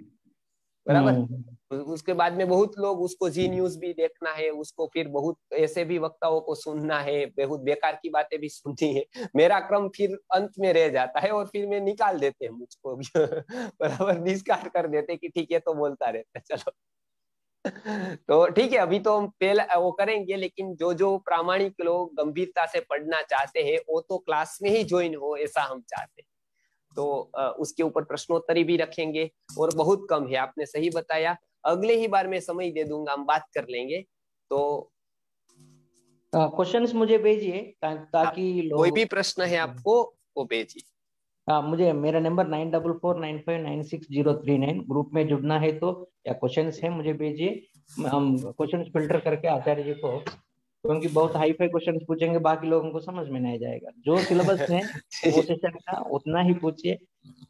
बराबर। हम्म। उसके बाद में बहुत लोग उसको जी न्यूज भी देखना है, उसको फिर बहुत ऐसे भी वक्ताओं को सुनना है, बहुत बेकार की बातें भी सुननी है। मेरा क्रम फिर अंत में रह जाता है और फिर मैं निकाल देते हैं मुझको भी। बराबर निष्कार कर देते कि ठीक है तो बोलता रहता है, चलो। तो ठीक है, अभी तो हम पहले वो करेंगे, लेकिन जो जो प्रामाणिक लोग गंभीरता से पढ़ना चाहते हैं वो तो क्लास में ही ज्वाइन हो, ऐसा हम चाहते हैं। तो उसके ऊपर प्रश्नोत्तरी भी रखेंगे। और बहुत कम है, आपने सही बताया, अगले ही बार मैं समय दे दूंगा, हम बात कर लेंगे। तो क्वेश्चंस मुझे भेजिए हाँ, ताकि कोई लोग। भी प्रश्न है आपको वो भेजिए। हाँ, मुझे मेरा नंबर 9449596039, ग्रुप में जुड़ना है तो, या क्वेश्चंस है मुझे भेजिए। हम क्वेश्चंस फिल्टर करके आचार्य जी को, क्योंकि बहुत हाई फाई क्वेश्चंस पूछेंगे बाकी लोगों को समझ में नहीं जाएगा। जो सिलेबस है वो सेशन का उतना ही पूछिए।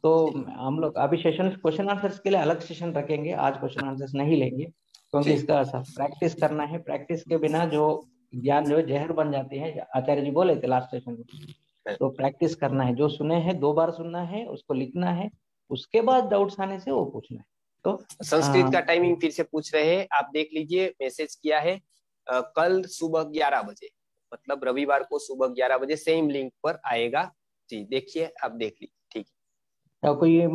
तो हम लोग अभी सेशन क्वेश्चन आंसर्स के लिए अलग सेशन रखेंगे, आज क्वेश्चन आंसर्स नहीं लेंगे, क्योंकि ठीक। इसका प्रैक्टिस करना है। प्रैक्टिस के बिना जो ज्ञान जो है जहर बन जाती है, आचार्य जी बोले थे लास्ट सेशन में। तो प्रैक्टिस करना है, जो सुने हैं 2 बार सुनना है, उसको लिखना है, उसके बाद डाउट्स आने से वो पूछना है। तो संस्कृत का टाइमिंग फिर से पूछ रहे हैं, आप देख लीजिए, मैसेज किया है। कल सुबह 11 बजे, मतलब रविवार को सुबह 11 बजे सेम लिंक पर आएगा। जी देखिए, आप देख लीजिए, ठीक कोई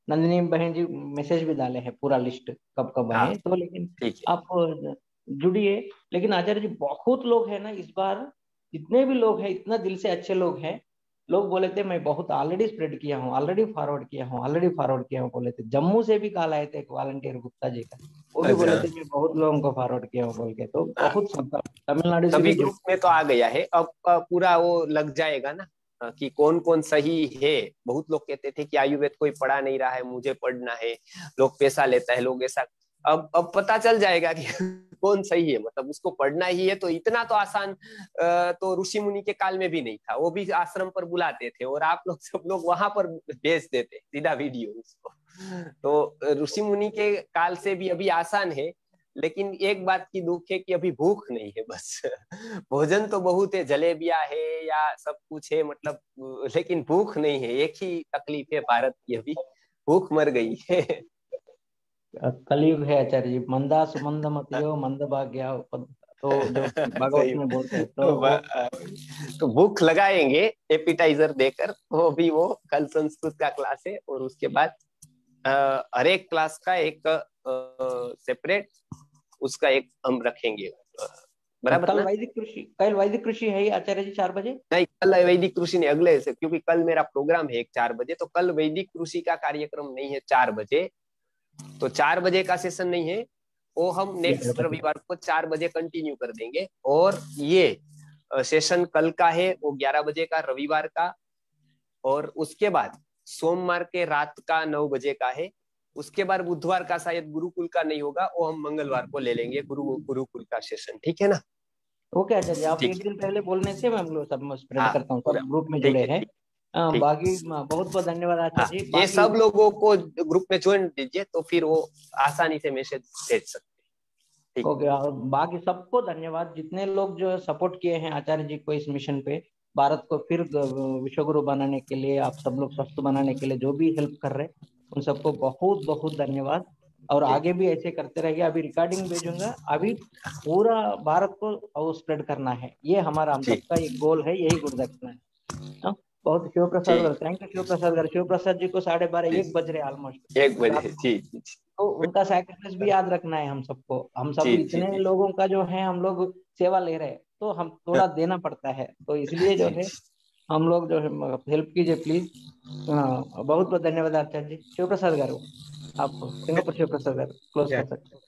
नंदिनी बहन जी मैसेज भी डाले हैं पूरा लिस्ट कब कब हाँ आए, तो लेकिन ठीक है। आप जुड़िए। लेकिन आचार्य जी बहुत लोग हैं ना इस बार, जितने भी लोग हैं इतना दिल से अच्छे लोग हैं। लोग बोले थे मैं बहुत ऑलरेडी स्प्रेड किया हूँ, ऑलरेडी फॉरवर्ड किया हूँ, ऑलरेडी फॉरवर्ड किया हूँ बोले थे। जम्मू से भी कॉल आए थे एक वॉलंटियर गुप्ता जी का, वो भी बोले अच्छा, थे मैं बहुत लोगों को फॉरवर्ड किया हूँ बोल के। तो बहुत तमिलनाडु से सभी भी जुड़े। ग्रुप में तो आ गया है अब। पूरा वो लग जाएगा ना, कि कौन कौन सही है। बहुत लोग कहते थे कि आयुर्वेद कोई पढ़ा नहीं रहा है, मुझे पढ़ना है, लोग पैसा लेता है, लोग ऐसा। अब पता चल जाएगा कि कौन सही है, मतलब उसको पढ़ना ही है। तो इतना तो आसान तो ऋषि मुनि के काल में भी नहीं था, वो भी आश्रम पर बुलाते थे और आप लोग सब लोग वहां पर भेज देते सीधा वीडियो उसको। तो ऋषि मुनि के काल से भी अभी आसान है। लेकिन एक बात की दुख है कि अभी भूख नहीं है बस। भोजन तो बहुत है, जलेबिया है या सब कुछ है मतलब, लेकिन भूख नहीं है। एक ही तकलीफ है भारत की अभी, भूख मर गई है। कलयुग है आचार्य जी, मंदा सुमंद मतियो मंद भाग्य, तो जो भागवत सही। में बोलते हैं तो तो, वो। तो भूख लगाएंगे एपिटाइजर देकर। वो भी वो कल संस्कृत का क्लास है और उसके बाद हर एक क्लास का एक सेपरेट उसका एक हम रखेंगे। बराबर कल ना? वैदिक कृषि, कल वैदिक कृषि है ही आचार्य जी 4 बजे। नहीं, कल वैदिक कृषि नहीं, अगले से, क्योंकि कल मेरा प्रोग्राम है एक 4 बजे, तो कल वैदिक कृषि का कार्यक्रम नहीं है 4 बजे। तो 4 बजे का सेशन नहीं है, वो हम नेक्स्ट 11 बजे। रविवार को 4 बजे कंटिन्यू कर देंगे। और ये सेशन कल का है वो 11 बजे का रविवार का। और उसके बाद सोमवार के रात का 9 बजे का है। उसके बाद बुधवार का शायद गुरुकुल का नहीं होगा, वो हम मंगलवार को ले लेंगे गुरुकुल का सेशन। ठीक है ना? ओके आचार्य जी, आप ठीक एक है। दिन पहले बोलने से मैं हम लोग सब स्प्रेड हाँ करता हूँ, पूरा सब ग्रुप में ठीक जुड़े है। हैं। ठीक। ठीक। बाकी बहुत बहुत धन्यवाद हाँ, आचार्य जी। ये बाकी सब लोगों को ग्रुप में ज्वाइन दीजिए तो फिर वो आसानी से मैसेज भेज सकते हैं। ठीक। ओके, और बाकी सबको धन्यवाद जितने लोग जो सपोर्ट किए हैं आचार्य जी को इस मिशन पे, भारत को फिर विश्व गुरु बनाने के लिए, आप सब लोग स्वस्थ बनाने के लिए जो भी हेल्प कर रहे हैं, उन सबको बहुत बहुत धन्यवाद। और ठीक। आगे भी ऐसे करते रहिए। अभी रिकॉर्डिंग भेजूंगा, अभी पूरा भारत को स्प्रेड करना है, ये हमारा हम ठीक। सबका एक गोल है, यही गुरु दक्षिणा है। हाँ, बहुत शिव प्रसाद ठीक। गाరు, थैंक यू शिव प्रसाद गाరు। शिव प्रसाद जी को 12:30 1 ठीक। बज रहे ऑलमोस्ट 1 बजे। रात को। ठीक। तो उनका सैक्रिफाइस भी याद रखना है हम सबको। हम सब ठीक। इतने ठीक। लोगों का जो है हम लोग सेवा ले रहे हैं, तो हम थोड़ा देना पड़ता है, तो इसलिए जो ठीक। है हम लोग जो है हेल्प कीजिए प्लीज। बहुत बहुत धन्यवाद आचार्य जी। शिव प्रसाद गाరు, आप सिंगापुर शिव प्रसाद गाరు क्लोज कर सकते हैं।